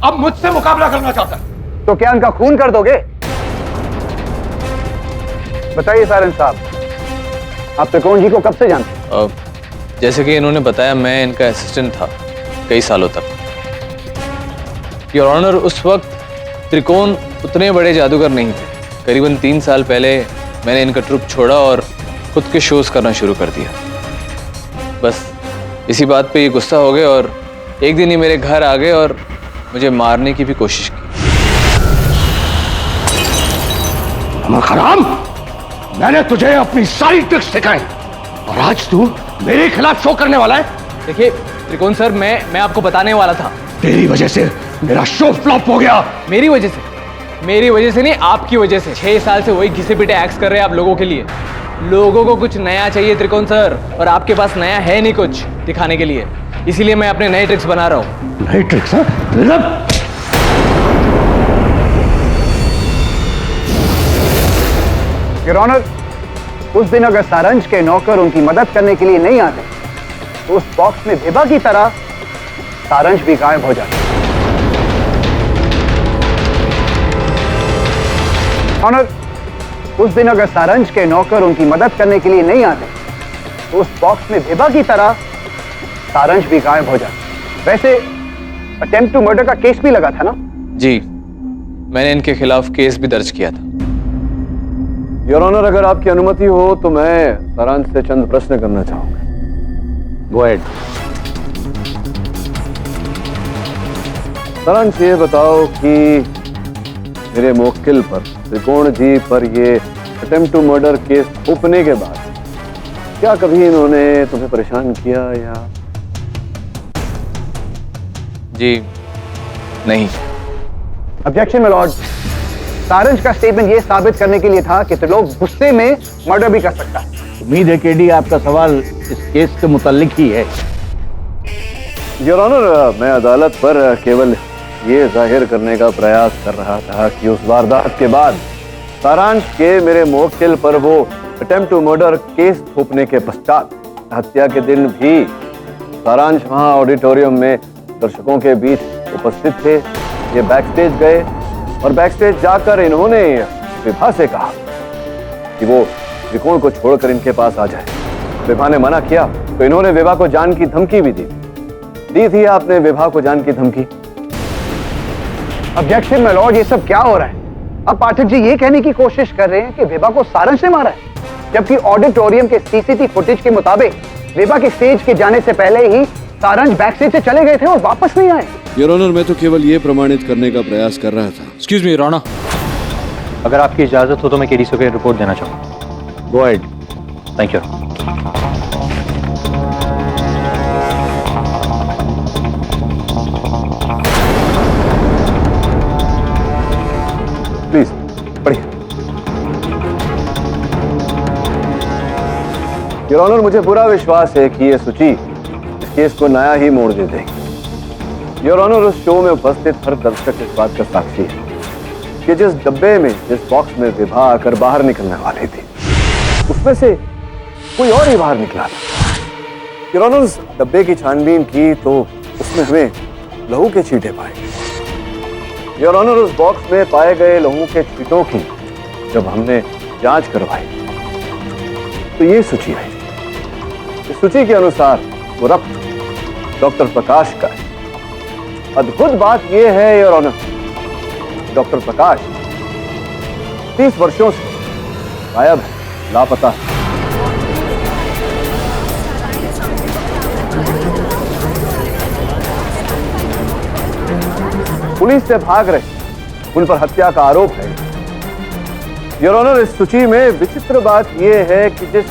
A: अब मुझसे मुकाबला करना चाहता है।
K: तो क्या उनका खून कर दोगे? बताइए सारंग साहब, आप त्रिकोण जी को कब से जानते हैं?
H: जैसे कि इन्होंने बताया, मैं इनका असिस्टेंट था कई सालों तक। योर ऑनर, उस वक्त त्रिकोण उतने बड़े जादूगर नहीं थे। करीबन 3 साल पहले मैंने इनका ट्रुप छोड़ा और खुद के शोज करना शुरू कर दिया। बस इसी बात पे ये गुस्सा हो गए और एक दिन ही मेरे घर आ गए और मुझे मारने की भी कोशिश की।
A: हराम, मैंने तुझे अपनी सारी ट्रिक्स सिखाई और आज तू मेरे खिलाफ शो करने वाला है।
H: देखिए त्रिकोण सर, मैं आपको बताने वाला था।
A: तेरी वजह से मेरा शो फ्लॉप हो गया।
H: मेरी वजह से नहीं, आपकी वजह से। 6 साल से वही घिसे पिटे एक्स कर रहे हैं आप लोगों के लिए। लोगों को कुछ नया चाहिए त्रिकोण सर, और आपके पास नया है नहीं कुछ दिखाने के लिए। इसीलिए मैं अपने नए ट्रिक्स बना रहा हूँ।
B: नई ट्रिक्स?
K: योर ऑनर, उस दिन अगर सारंज के नौकर उनकी मदद करने के लिए नहीं आते तो उस बॉक्स में विभा की तरह सारंज भी गायब हो जाता। ऑनर, उस दिन अगर सारंज के नौकर उनकी मदद करने के लिए नहीं आते तो उस बॉक्स में विभा की तरह सारंज भी गायब हो जाता। वैसे अटेम्प्ट टू मर्डर का केस भी लगा था ना?
H: जी, मैंने इनके खिलाफ केस भी दर्ज किया था।
I: योर ऑनर, अगर आपकी अनुमति हो तो मैं सारांश से चंद प्रश्न करना चाहूंगा।
B: Go ahead.
I: सारांश, ये बताओ कि मेरे मुवक्किल पर, त्रिकोण जी पर ये अटेम्प्ट टू मर्डर केस थोपने के बाद क्या कभी इन्होंने तुम्हें परेशान किया या?
H: जी नहीं।
K: Objection my Lord. सारंज का स्टेटमेंट ये साबित करने के लिए था कि तो लोग गुस्से में मर्डर भी कर सकता है।
B: उम्मीद है केडी आपका सवाल इस केस के मुताल्लिक ही है।
I: योर ऑनर, मैं अदालत पर केवल ये जाहिर करने का प्रयास कर रहा था कि उस वारदात के बाद सारांश के मेरे मुवक्किल पर वो अटेम्प्ट टू मर्डर केस थोपने के पश्चात हत्या के दिन भी सारांश वहां ऑडिटोरियम में दर्शकों के बीच उपस्थित थे। ये बैकस्टेज गए और बैकस्टेज जाकर इन्होंने विभा से कहा कि वो त्रिकोण को छोड़कर इनके पास आ जाए। विभा ने मना किया तो इन्होंने विभा को जान की धमकी भी दी थी आपने विभा को जान की धमकी?
K: ऑब्जेक्शन माय लॉर्ड, ये सब क्या हो रहा है? अब पाठक जी ये कहने की कोशिश कर रहे हैं कि विभा को सारंश ने मारा है, जबकि ऑडिटोरियम के सीसीटीवी फुटेज के मुताबिक विभा के स्टेज के जाने से पहले ही सारंश बैक स्टेज से चले गए थे और वापस नहीं आए।
L: योर ऑनर, मैं तो केवल ये प्रमाणित करने का प्रयास कर रहा था।
H: Excuse me, Rana.
M: अगर आपकी इजाजत हो तो मैं केडी से रिपोर्ट देना चाहूंगा।
B: Go ahead.
M: Thank you.
I: Please पढ़िए। योर ऑनर, मुझे पूरा विश्वास है कि ये सूची इस केस को नया ही मोड़ दे देगी। योर ऑनर, उस शो में उपस्थित हर दर्शक इस बात का साक्षी है कि जिस डब्बे में, जिस बॉक्स में विभा आकर बाहर निकलने वाली थी, उसमें से कोई और ही बाहर निकला था। योर ऑनर, उस डब्बे की छानबीन की तो उसमें हमें लहू के छींटे पाए। योर ऑनर, उस बॉक्स में पाए गए लहू के छींटों की जब हमने जांच करवाई तो ये सूची आई। इस सूची के अनुसार वो रक्त डॉक्टर प्रकाश का है। अद्भुत बात यह है योर ऑनर, डॉक्टर प्रकाश 30 वर्षों से गायब है, लापता है। पुलिस से भाग रहे, उन पर हत्या का आरोप है। योर ऑनर, इस सूची में विचित्र बात यह है कि जिस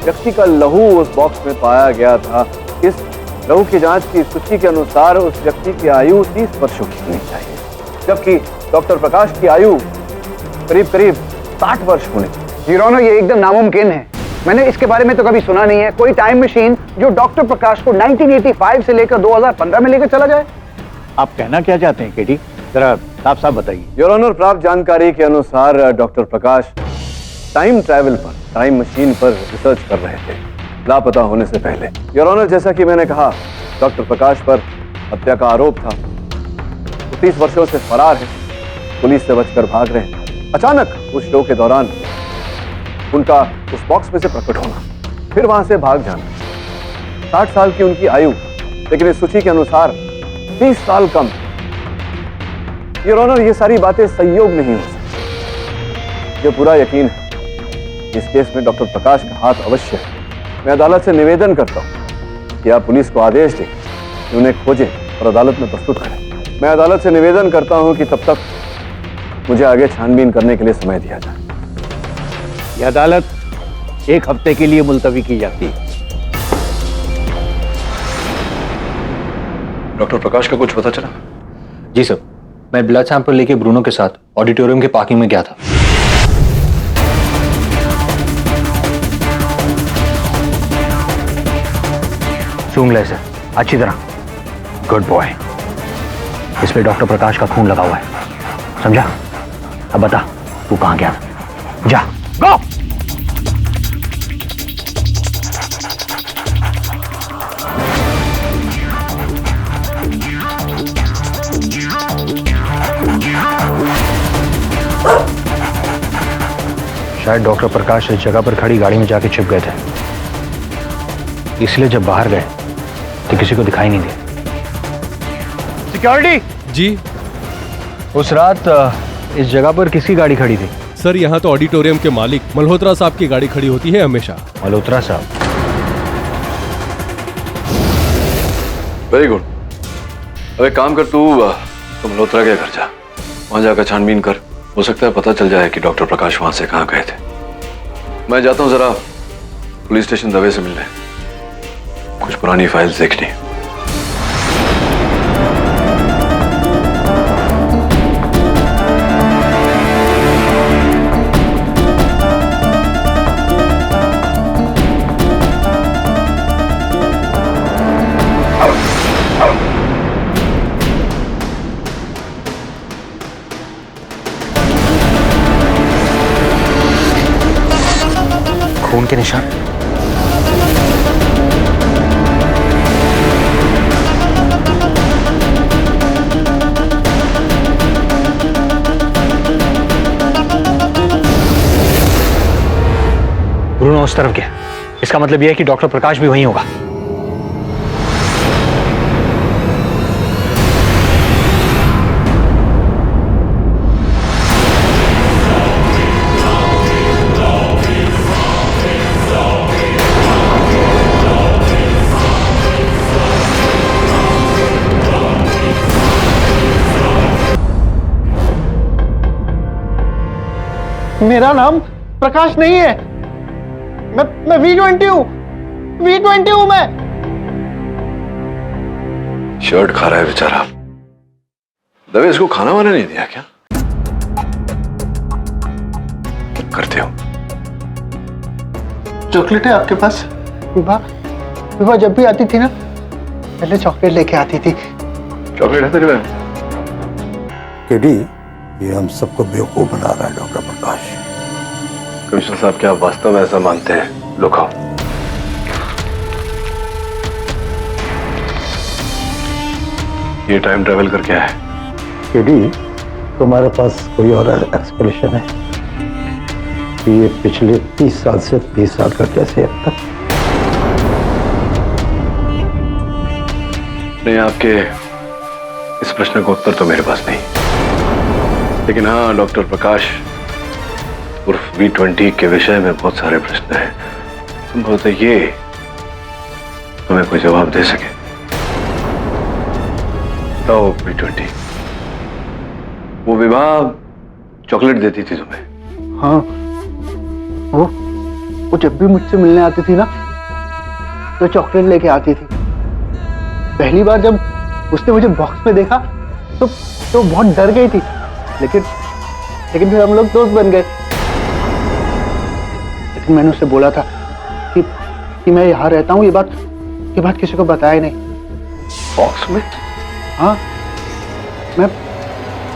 I: व्यक्ति का लहू उस बॉक्स में पाया गया था, इस लहू की जांच की सूची के अनुसार उस व्यक्ति की आयु 30 वर्षों की होनी चाहिए, जबकि डॉक्टर प्रकाश की आयु करीब 60 वर्ष होनी चाहिए।
K: योर ऑनर, ये एकदम नामुमकिन है। मैंने इसके बारे में तो कभी सुना नहीं है। कोई टाइम मशीन जो डॉक्टर प्रकाश को 1985 से लेकर 2015 में लेकर चला जाए।
B: आप कहना क्या चाहते हैं केडी? जरा साफ साफ बताइए।
I: योर ऑनर, प्राप्त जानकारी के अनुसार डॉक्टर प्रकाश टाइम ट्रैवल पर, टाइम मशीन पर रिसर्च कर रहे थे लापता होने से पहले। योर ऑनर, जैसा कि मैंने कहा, डॉक्टर प्रकाश पर हत्या का आरोप था। वो 30 वर्षों से फरार है, पुलिस से बचकर भाग रहे हैं। अचानक उस शो के दौरान उनका उस बॉक्स में से प्रकट होना, फिर वहां से भाग जाना। 60 साल की उनकी आयु, लेकिन इस सूची के अनुसार 30 साल कम। योर ऑनर, ये सारी बातें संयोग नहीं हो सकती। ये पूरा यकीन है इस केस में डॉक्टर प्रकाश का हाथ अवश्य है। मैं अदालत से निवेदन करता हूं कि आप पुलिस को आदेश दें कि उन्हें खोजें और अदालत में प्रस्तुत करें। मैं अदालत से निवेदन करता हूं कि तब तक मुझे आगे छानबीन करने के लिए समय दिया जाए।
B: यह अदालत 1 हफ्ते के लिए मुलतवी की जाती है।
I: डॉक्टर प्रकाश का कुछ पता चला?
M: जी सर, मैं ब्लड सैंपल लेके ब्रूनो के साथ ऑडिटोरियम के पार्किंग में गया था। सूंघ ले सर, अच्छी तरह। Good boy. इस पे डॉक्टर प्रकाश का खून लगा हुआ है, समझा? अब बता तू कहां गया? जा, गो। शायद डॉक्टर प्रकाश इस जगह पर खड़ी गाड़ी में जाके छिप गए थे, इसलिए जब बाहर गए तो किसी को दिखाई नहीं दिया।
A: सिक्योरिटी
H: जी
M: उस रात इस जगह पर किसकी गाड़ी खड़ी थी?
C: सर, यहाँ तो ऑडिटोरियम के मालिक मल्होत्रा साहब की गाड़ी खड़ी होती है हमेशा।
M: मल्होत्रा साहब?
I: Very good. अब एक काम कर, तू मल्होत्रा के घर जा, वहां जाकर छानबीन कर। हो सकता है पता चल जाए कि डॉक्टर प्रकाश वहां से कहाँ गए थे। मैं जाता हूँ जरा पुलिस स्टेशन दवे से मिलने, कुछ पुरानी फाइल्स देखनी।
M: खून के निशान। ब्रूनो उस तरफ गया, इसका मतलब यह है कि डॉक्टर प्रकाश भी वहीं होगा।
K: मेरा नाम प्रकाश नहीं है, मैं V20 हूँ, V20 हूँ मैं।
I: शर्ट खा रहा है बेचारा। दवे इसको खाना वाना नहीं दिया क्या? करते हो?
K: चॉकलेट है आपके पास? विभा जब भी आती थी ना, पहले चॉकलेट लेके आती थी।
I: चॉकलेट है तेरे पास?
B: केडी, ये हम सबको बेवकूफ बना रहा है डॉक्टर प्रकाश।
I: कमिश्नर साहब, क्या आप वास्तव में ऐसा मानते हैं? लो खाओ। ये टाइम ट्रेवल करके आया है।
B: केडी, तुम्हारे पास कोई और एक्सप्लेनेशन है कि ये पिछले 30 साल से 30 साल का कैसे अब तक?
I: नहीं, आपके इस प्रश्न का उत्तर तो मेरे पास नहीं, लेकिन हाँ, डॉक्टर प्रकाश उर्फ V20 के विषय में बहुत सारे प्रश्न हैं। संभवतः ये हमें कोई जवाब दे सके। तो V20, वो विवाह चॉकलेट देती थी तुम्हें?
K: हाँ, वो जब भी मुझसे मिलने आती थी ना, तो चॉकलेट लेके आती थी। पहली बार जब उसने मुझे बॉक्स में देखा तो बहुत डर गई थी, लेकिन फिर हम लोग दोस्त बन गए। लेकिन मैंने उससे बोला था कि मैं यहाँ रहता हूँ, ये बात किसी को बताया नहीं।
I: बॉक्स में?
K: हाँ, मैं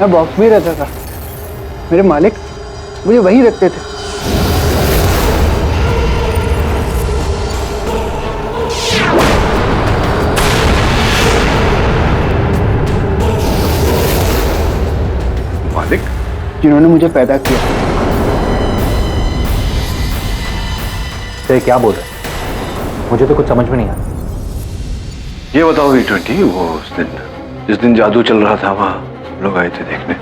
K: बॉक्स में ही रहता था। मेरे मालिक मुझे वहीं रखते थे।
I: मालिक?
K: जिन्होंने मुझे पैदा किया।
M: तो क्या बोल रहे? मुझे तो कुछ समझ में नहीं आया।
I: ये बताओ V20, वो जिस दिन जादू चल रहा था, वहां लोग आए थे देखने,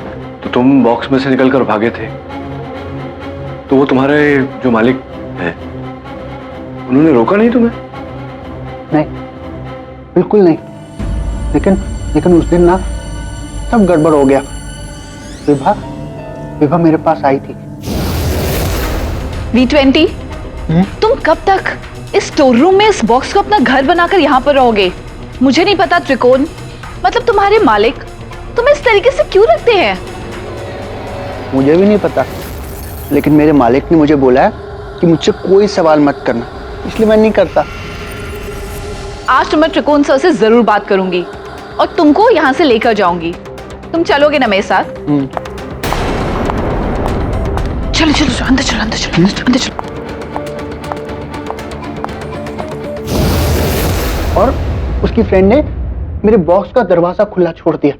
I: तो तुम बॉक्स में से निकलकर भागे थे, तो वो तुम्हारे जो मालिक हैं, उन्होंने रोका नहीं तुम्हें?
K: नहीं, बिल्कुल नहीं। लेकिन उस दिन ना सब गड़बड़ हो गया। विभा मेरे पास आई थी।
E: V20, तुम कब तक इस स्टोर रूम में इस बॉक्स को अपना घर बनाकर यहाँ पर रहोगे? मुझे नहीं पता त्रिकोण, मतलब तुम्हारे मालिक तुम्हें इस तरीके से क्यों रखते हैं?
K: मुझे भी नहीं पता, लेकिन मेरे मालिक ने मुझे बोला है कि मुझसे कोई सवाल मत करना, इसलिए मैं नहीं करता।
E: आज तो मैं त्रिकोण सर से जरूर बात करूंगी और तुमको यहाँ से लेकर जाऊंगी। तुम चलोगे ना मेरे साथ? चलो चलो चलो, अंदर चलो, अंदर चलो, अंदर चलो।
K: और उसकी फ्रेंड ने मेरे बॉक्स का दरवाजा खुला छोड़ दिया।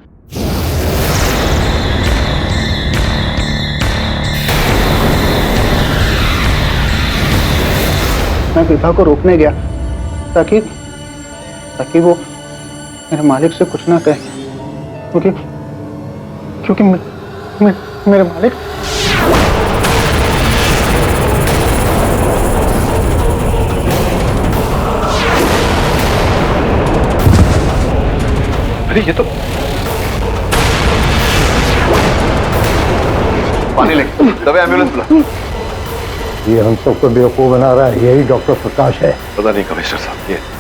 K: मैं विभा को रोकने गया ताकि वो मेरे मालिक से कुछ ना कहे, क्योंकि मेरे मालिक
I: अरे ये तो पानी ले, दबे एम्बुलेंस बुला।
B: ये हम सबको बेवकूफ बना रहा है, यही डॉक्टर प्रकाश है।
I: पता नहीं कमिश्नर साहब,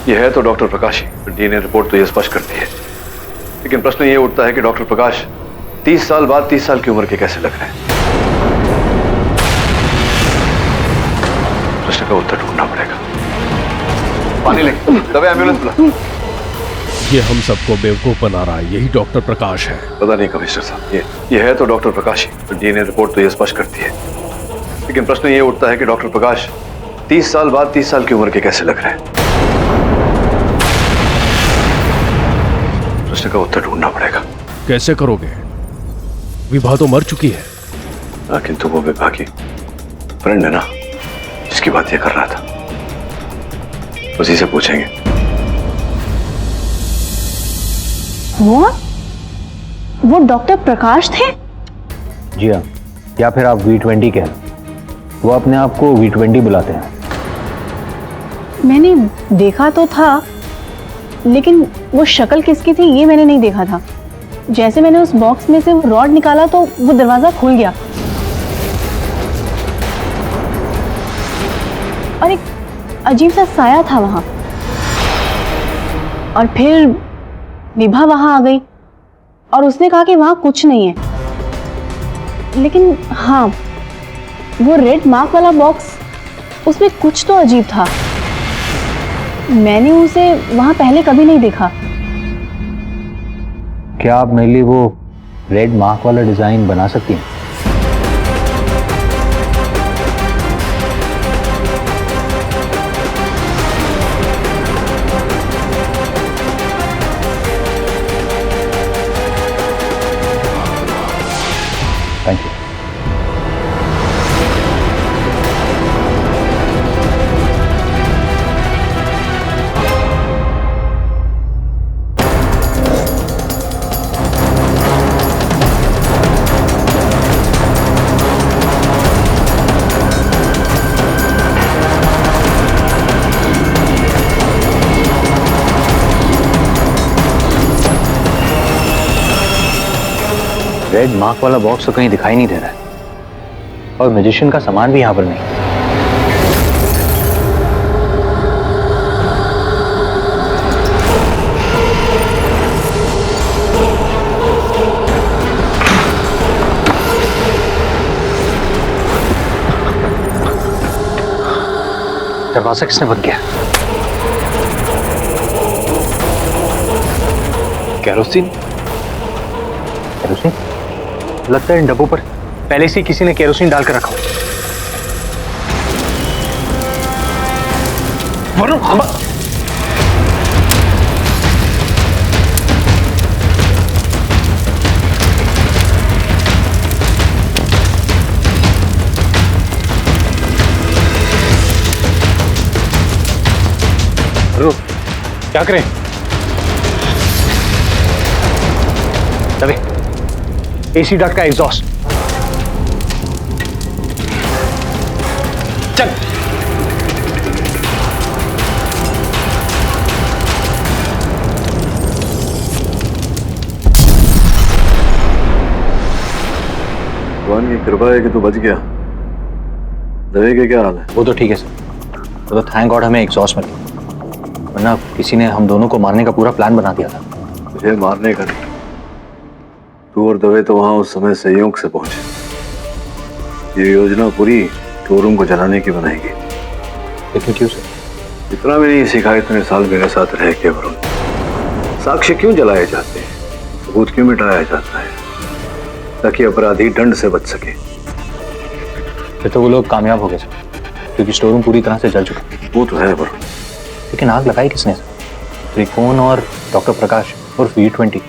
I: ये है तो डॉक्टर प्रकाश ही। डीएनए रिपोर्ट तो ये स्पष्ट करती है, लेकिन प्रश्न ये उठता है कि डॉक्टर प्रकाश 30 साल बाद 30 साल की उम्र के कैसे लग रहे हैं? प्रश्न का उत्तर ढूंढना पड़ेगा। पानी ले, दबे एम्बुलेंस बुला।
C: ये हम सबको बेवकूफ बना रहा है, यही डॉक्टर प्रकाश है।
I: पता नहीं कमिश्नर साहब, ये है तो डॉक्टर प्रकाश ही। डीएनए रिपोर्ट तो ये स्पष्ट करती है, लेकिन प्रश्न ये उठता है कि डॉक्टर प्रकाश 30 साल बाद 30 साल की उम्र के कैसे लग रहे हैं? प्रश्न का उत्तर ढूंढना पड़ेगा।
C: कैसे करोगे? विभा तो मर चुकी है।
I: हाँ, किंतु वो विभा की फ्रेंड है ना, जिसकी बात ये कर रहा था, उसी से पूछेंगे।
F: वो डॉक्टर प्रकाश थे?
M: जी हाँ, या फिर आप V20 कह लो। वो अपने आप को V20 बुलाते हैं।
F: मैंने देखा तो था, लेकिन वो शक्ल किसकी थी ये मैंने नहीं देखा था। जैसे मैंने उस बॉक्स में से रॉड निकाला तो वो दरवाजा खुल गया और एक अजीब सा साया था वहां। और फिर विभा वहां आ गई और उसने कहा कि वहां कुछ नहीं है, लेकिन हाँ, वो रेड मार्क वाला बॉक्स, उसमें कुछ तो अजीब था। मैंने उसे वहां पहले कभी नहीं देखा।
M: क्या आप मेरे लिए वो रेड मार्क वाला डिजाइन बना सकती हैं? Thank you. रेड मार्क वाला बॉक्स तो कहीं दिखाई नहीं दे रहा है और मैजिशियन का सामान भी यहां पर नहीं। दरवाजा किसने बंद किया? केरोसिन? केरोसिन? लगता है इन डब्बों पर पहले से किसी ने केरोसिन डालकर रखा हो। वरुण, क्या करें? दबे, एसी डक्ट का एग्जॉस्ट। चल।
I: भगवान की कृपा है कि तू बच गया। दवे के क्या हाल है?
M: वो तो ठीक है सर, वो तो थैंक गॉड हमें एग्जॉस्ट मिला, वरना किसी ने हम दोनों को मारने का पूरा प्लान बना दिया था।
I: मुझे मारने का नहीं, तू और दवे तो वहां उस समय संयोग से पहुंचे। ये योजना पूरी शोरूम को जलाने की बनाएगी।
M: लेकिन क्यों सर?
I: इतना भी नहीं सीखा इतने साल मेरे साथ रह के वरुण। साक्ष्य क्यों जलाए जाते हैं, सबूत क्यों मिटाया जाता है, ताकि अपराधी दंड से बच सके।
M: फिर तो वो लोग कामयाब हो गए सर, क्योंकि स्टोर रूम पूरी तरह से जल चुका।
I: वो तो है वरुण,
M: लेकिन आग लगाई किसने? त्रिकोण और डॉक्टर प्रकाश और V20,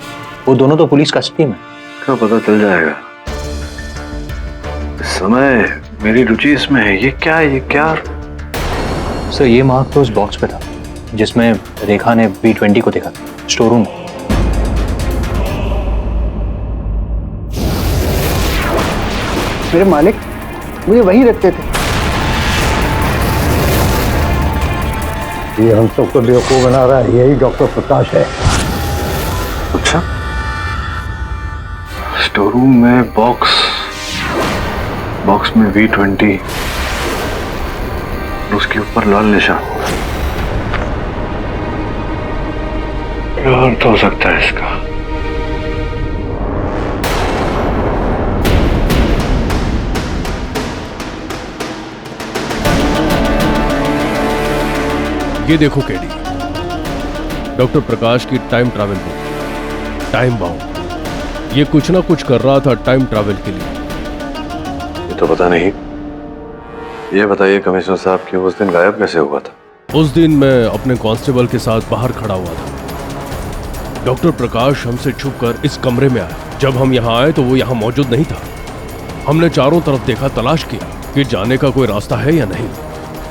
M: वो दोनों तो पुलिस कस्टडी में।
I: क्या पता चल जाएगा। इस समय मेरी रुचि इसमें है। ये क्या है, ये क्या?
M: सर ये मार्क तो उस बॉक्स पे था जिसमें रेखा ने V20 को देखा था, स्टोर रूम।
K: मेरे मालिक मुझे वही रखते थे।
B: ये हम सबको बेवकूफ बना रहा है, यही डॉक्टर प्रकाश है।
I: अच्छा, स्टोर रूम में बॉक्स में V20, उसके ऊपर लाल निशान। क्या अर्थ हो सकता है इसका?
C: ये देखो केडी, डॉक्टर प्रकाश की time travel book, time bound. ये कुछ ना कुछ कर रहा था टाइम ट्रैवल के लिए।
I: ये तो पता नहीं। ये बताइए कमिश्नर साहब कि उस दिन गायब कैसे हुआ था?
C: उस दिन मैं अपने कांस्टेबल के साथ बाहर खड़ा हुआ था। डॉक्टर प्रकाश हमसे छुपकर इस कमरे में आया। जब हम यहाँ आए तो वो यहाँ मौजूद नहीं था। हमने चारों तरफ देखा, तलाश किया कि जाने का कोई रास्ता है या नहीं,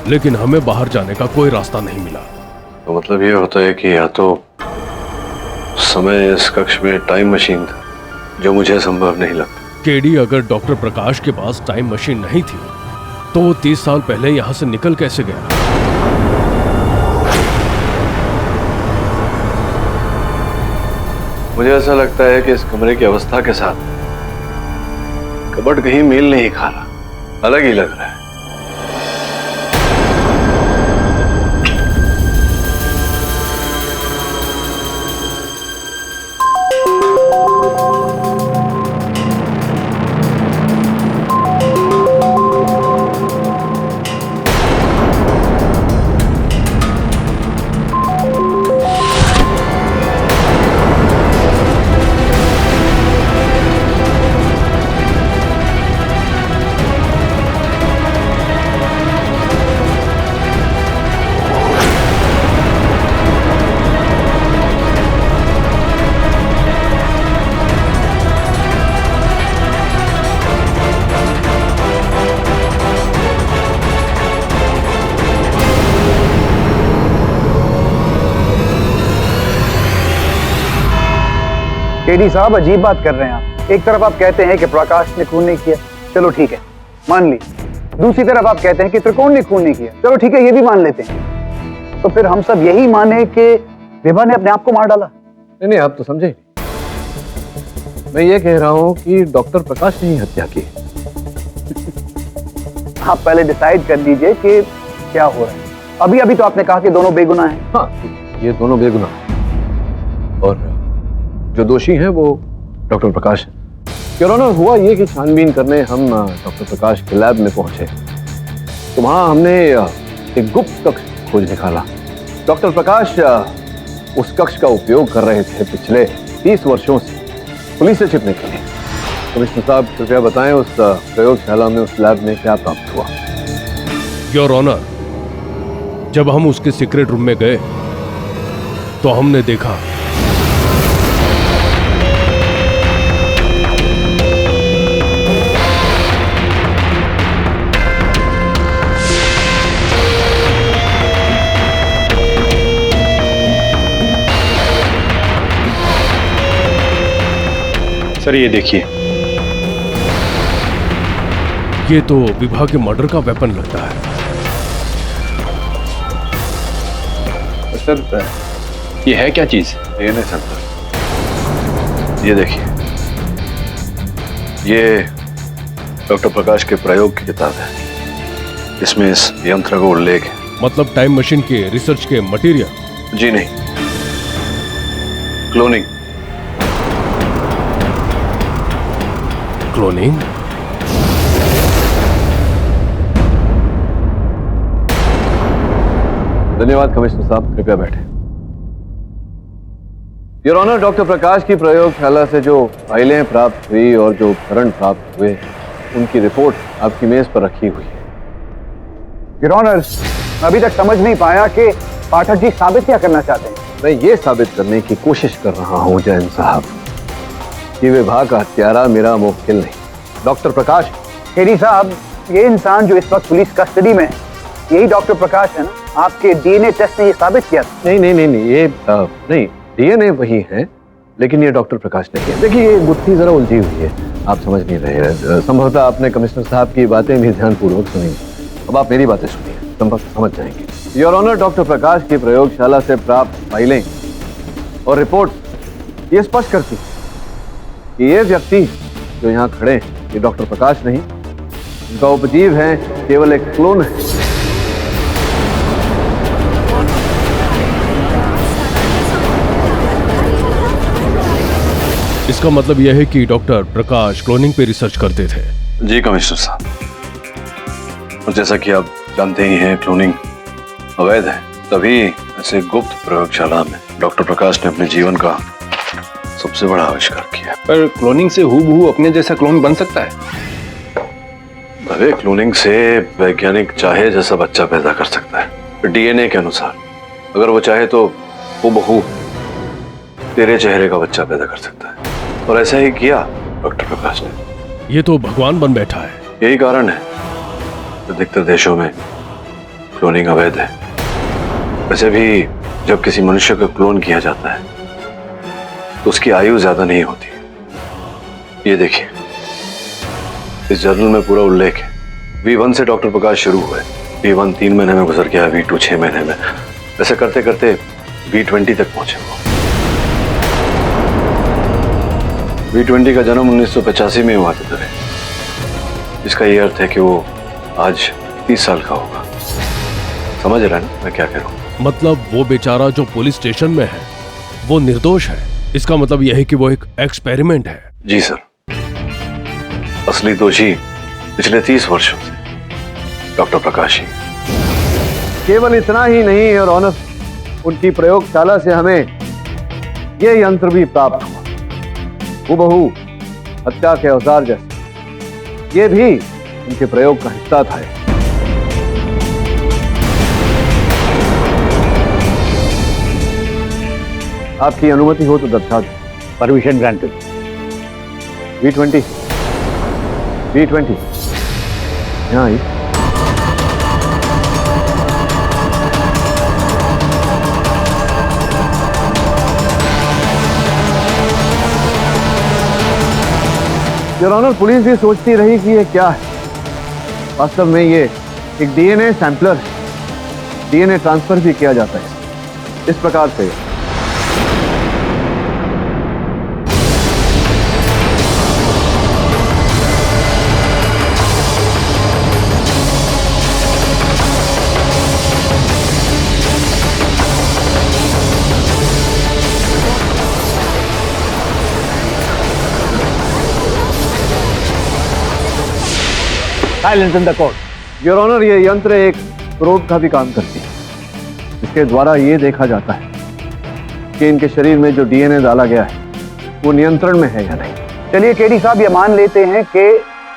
C: लेकिन हमें बाहर जाने का कोई रास्ता नहीं मिला।
I: तो मतलब ये होता है कि या तो उस समय इस कक्ष में टाइम मशीन था, जो मुझे संभव नहीं लगता।
C: केडी, अगर डॉक्टर प्रकाश के पास टाइम मशीन नहीं थी तो वो 30 साल पहले यहाँ से निकल कैसे गया?
I: मुझे ऐसा लगता है कि इस कमरे की अवस्था के साथ कबर्ड कहीं मेल नहीं खा रहा, अलग ही लग रहा है।
K: केडी साहब, अजीब बात कर रहे हैं आप। एक तरफ आप कहते हैं कि प्रकाश ने खून नहीं किया, चलो ठीक है, मान ली। दूसरी तरफ आप कहते हैं कि त्रिकोण ने खून नहीं किया, चलो ठीक है, ये भी मान लेते हैं। तो फिर हम सब यही माने कि विभा ने अपने आप को मार डाला?
I: नहीं, आप तो समझे। मैं ये कह रहा हूं कि डॉक्टर प्रकाश ने ही हत्या की।
K: आप पहले डिसाइड कर लीजिए कि क्या हो रहा है। अभी अभी तो आपने कहा कि दोनों बेगुनाह हैं।
I: हाँ, ये दोनों बेगुनाह हैं और जो दोषी हैं वो डॉक्टर प्रकाश है। योर ऑनर, हुआ ये कि छानबीन करने हम डॉक्टर प्रकाश के लैब में पहुंचे तो वहां हमने एक गुप्त कक्ष खोज निकाला। डॉक्टर प्रकाश उस कक्ष का उपयोग कर रहे थे पिछले 30 वर्षों से पुलिस से छिपने के लिए। कमिश्नर साहब, कृपया बताएं उस प्रयोगशाला में, उस लैब में क्या प्राप्त हुआ?
C: योर ऑनर, जब हम उसके सीक्रेट रूम में गए तो हमने देखा
J: सर ये देखिए,
C: ये तो विभा के मर्डर का वेपन लगता है।
J: सर ये है क्या चीज?
I: ये नहीं सकता। ये देखिए, ये डॉक्टर प्रकाश के प्रयोग की किताब है। इसमें इस यंत्र का उल्लेख है।
C: मतलब टाइम मशीन के रिसर्च के मटेरियल?
I: जी नहीं, क्लोनिंग।
C: क्लोनिंग?
I: धन्यवाद कमिश्नर साहब, कृपया बैठे। योर ऑनर, डॉक्टर प्रकाश की प्रयोगशाला से जो फाइलें प्राप्त हुई और जो उपकरण प्राप्त हुए, उनकी रिपोर्ट आपकी मेज पर रखी हुई है।
K: योर ऑनर, मैं अभी तक समझ नहीं पाया कि पाठक जी साबित क्या करना चाहते हैं।
I: मैं ये साबित करने की कोशिश कर रहा हूँ जैन साहब कि विभा का हत्यारा मेरा मुवक्किल नहीं, डॉक्टर प्रकाश।
K: केडी साहब, ये इंसान जो इस वक्त पुलिस कस्टडी में है, यही डॉक्टर प्रकाश है ना? आपके डीएनए टेस्ट ने ये साबित किया था।
I: नहीं, ये नहीं, डीएनए वही है, लेकिन ये डॉक्टर प्रकाश नहीं है। देखिए, ये गुत्थी जरा उलझी हुई है, आप समझ नहीं रहे हैं। संभवतः आपने कमिश्नर साहब की बातें भी ध्यानपूर्वक सुनी, अब आप मेरी बातें सुनिए, समझ जाएंगे। योर ऑनर, डॉक्टर प्रकाश की प्रयोगशाला से प्राप्त फाइलें और रिपोर्ट ये स्पष्ट करती कि ये व्यक्ति जो यहाँ खड़े हैं, ये डॉक्टर प्रकाश नहीं, उनका उपजीव है केवल एक क्लोन है।
C: इसका मतलब यह है कि डॉक्टर प्रकाश क्लोनिंग पे रिसर्च करते थे।
I: जी कमिश्नर साहब, और जैसा कि आप जानते ही हैं, क्लोनिंग अवैध है, तभी ऐसे गुप्त प्रयोगशाला में डॉक्टर प्रकाश ने अपने जीवन का सबसे बड़ा आविष्कार किया।
J: पर क्लोनिंग से हूबहू अपने जैसा क्लोन बन सकता है?
I: अरे, क्लोनिंग से वैज्ञानिक चाहे जैसा बच्चा पैदा कर सकता है, डीएनए के अनुसार। अगर वो चाहे तो हूबहू तेरे चेहरे का बच्चा पैदा कर सकता है, और ऐसा ही किया डॉक्टर प्रकाश ने।
C: ये तो भगवान बन बैठा है।
I: यही कारण है अधिकतर देशों में क्लोनिंग अवैध है। वैसे भी जब किसी मनुष्य का क्लोन किया जाता है तो उसकी आयु ज्यादा नहीं होती। ये देखिए, इस जर्नल में पूरा उल्लेख है। V1 से डॉक्टर प्रकाश शुरू हुए, V1 3 महीने में गुजर गया, V2 6 महीने में, ऐसे करते करते V20 तक पहुंचे वो। V20 का जन्म 1985 में हुआ था, इसका ये अर्थ है कि वो आज 30 साल का होगा। समझ रहा है ना मैं क्या कह रहा हूँ?
C: मतलब वो बेचारा जो पुलिस स्टेशन में है वो निर्दोष है। इसका मतलब यह है कि वो एक एक्सपेरिमेंट है।
I: जी सर, असली दोषी पिछले 30 वर्षों से डॉक्टर प्रकाश ही। केवल इतना ही नहीं और ऑनर, उनकी प्रयोगशाला से हमें यह यंत्र भी प्राप्त हुआ, हूबहू हत्या के औजार जैसे। ये भी उनके प्रयोग का हिस्सा था। आपकी अनुमति हो तो दर्शा दो।
B: Permission granted.
I: V20 यहाँ आई। योर ऑनर, पुलिस भी सोचती रही कि ये क्या है। वास्तव में ये एक डीएनए सैंपलर है। डीएनए ट्रांसफर भी किया जाता है इस प्रकार से।
B: Silence in the court.
I: Your honour, ये यंत्र एक प्रोब का भी काम करती है। इसके द्वारा ये देखा जाता है कि इनके शरीर में जो डीएनए डाला गया है वो नियंत्रण में है या नहीं।
K: चलिए केडी साहब, ये मान लेते हैं कि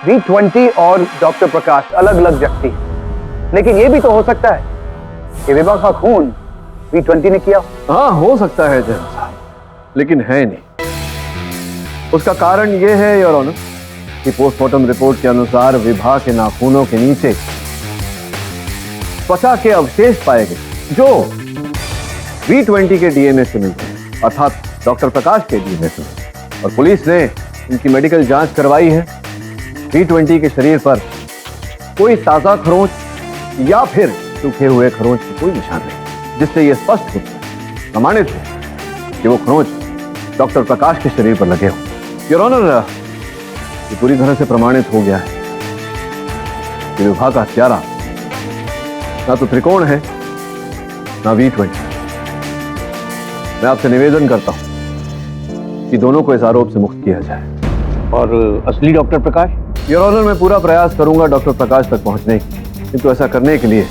K: V20 और डॉक्टर प्रकाश अलग अलग व्यक्ति, लेकिन ये भी तो हो सकता है कि विभा का खून V20 ने किया।
I: हाँ, हो सकता है जैन साहब, लेकिन है नहीं। उसका कारण ये है योर ऑनर कि पोस्टमार्टम रिपोर्ट के अनुसार विभा के नाखूनों के नीचे त्वचा के अवशेष पाए गए जो V20 के डीएनए से मिलते हैं, अर्थात डॉक्टर प्रकाश के डीएनए से। और पुलिस ने इनकी मेडिकल जांच करवाई है। V20 के शरीर पर कोई ताजा खरोंच या फिर सूखे हुए खरोंच की कोई निशान नहीं, जिससे यह स्पष्ट रूप से प्रमाणित है कि वो खरोंच डॉक्टर प्रकाश के शरीर पर लगे हों। योर ऑनर, ये पूरी तरह से प्रमाणित हो गया है कि विभा का हत्यारा ना तो त्रिकोण है ना V20। मैं आपसे निवेदन करता हूं कि दोनों को इस आरोप से मुक्त किया जाए।
B: और असली डॉक्टर प्रकाश?
I: योर ऑनर, मैं पूरा प्रयास करूंगा डॉक्टर प्रकाश तक पहुंचने की, किंतु ऐसा करने के लिए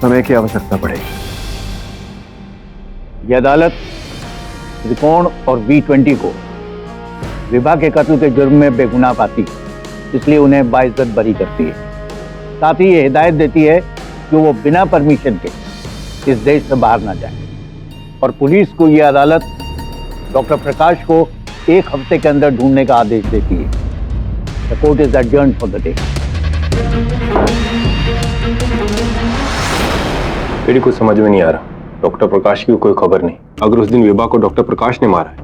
I: समय की आवश्यकता पड़ेगी।
M: यह अदालत त्रिकोण और B20 को विभा के कत्ल के जुर्म में बेगुनाह पाती है, इसलिए उन्हें बाइज्जत बरी करती है। साथ ही ये हिदायत देती है कि वो बिना परमिशन के इस देश से बाहर ना जाए। और पुलिस को यह अदालत डॉक्टर प्रकाश को 1 हफ्ते के अंदर ढूंढने का आदेश देती है। The court is adjourned for the day.
J: मेरी कुछ समझ में नहीं आ रहा। डॉक्टर प्रकाश की कोई खबर नहीं। अगर उस दिन विभा को डॉक्टर प्रकाश ने मारा है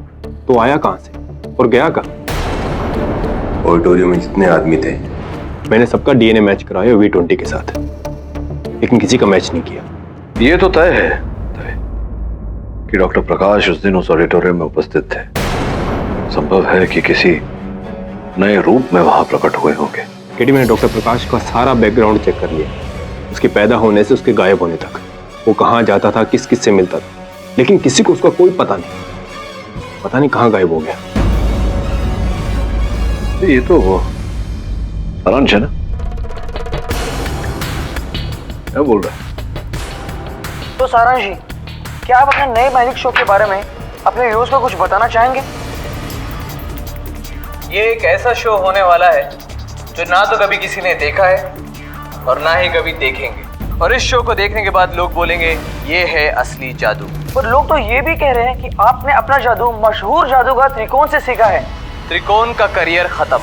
J: तो आया कहां से और गया कहां? ऑडिटोरियम में जितने आदमी थे मैंने सबका डीएनए मैच कराया V20 के साथ, लेकिन किसी का मैच नहीं किया।
L: ये तो तय है कि डॉक्टर प्रकाश उस दिन उस ऑडिटोरियम में उपस्थित थे। संभव है कि किसी नए रूप में वहां प्रकट हुए होंगे।
J: केटी, मैंने डॉक्टर प्रकाश का सारा बैकग्राउंड चेक कर लिया, उसके पैदा होने से उसके गायब होने तक, वो कहाँ जाता था, किस किस से मिलता था, लेकिन किसी को उसका कोई पता नहीं कहाँ गायब हो गया।
L: ये तो वो सारांश है ना? क्या बोल रहा है?
N: तो सारांश जी, क्या आप अपने नए मैजिक शो के बारे में अपने व्यूअर्स को कुछ बताना चाहेंगे?
H: ये एक ऐसा शो होने वाला है जो ना तो कभी किसी ने देखा है और ना ही कभी देखेंगे, और इस शो को देखने के बाद लोग बोलेंगे ये है असली जादू।
N: पर लोग तो ये भी कह रहे हैं कि आपने अपना जादू मशहूर जादूगर त्रिकोण से सीखा है।
H: त्रिकोण का करियर खत्म।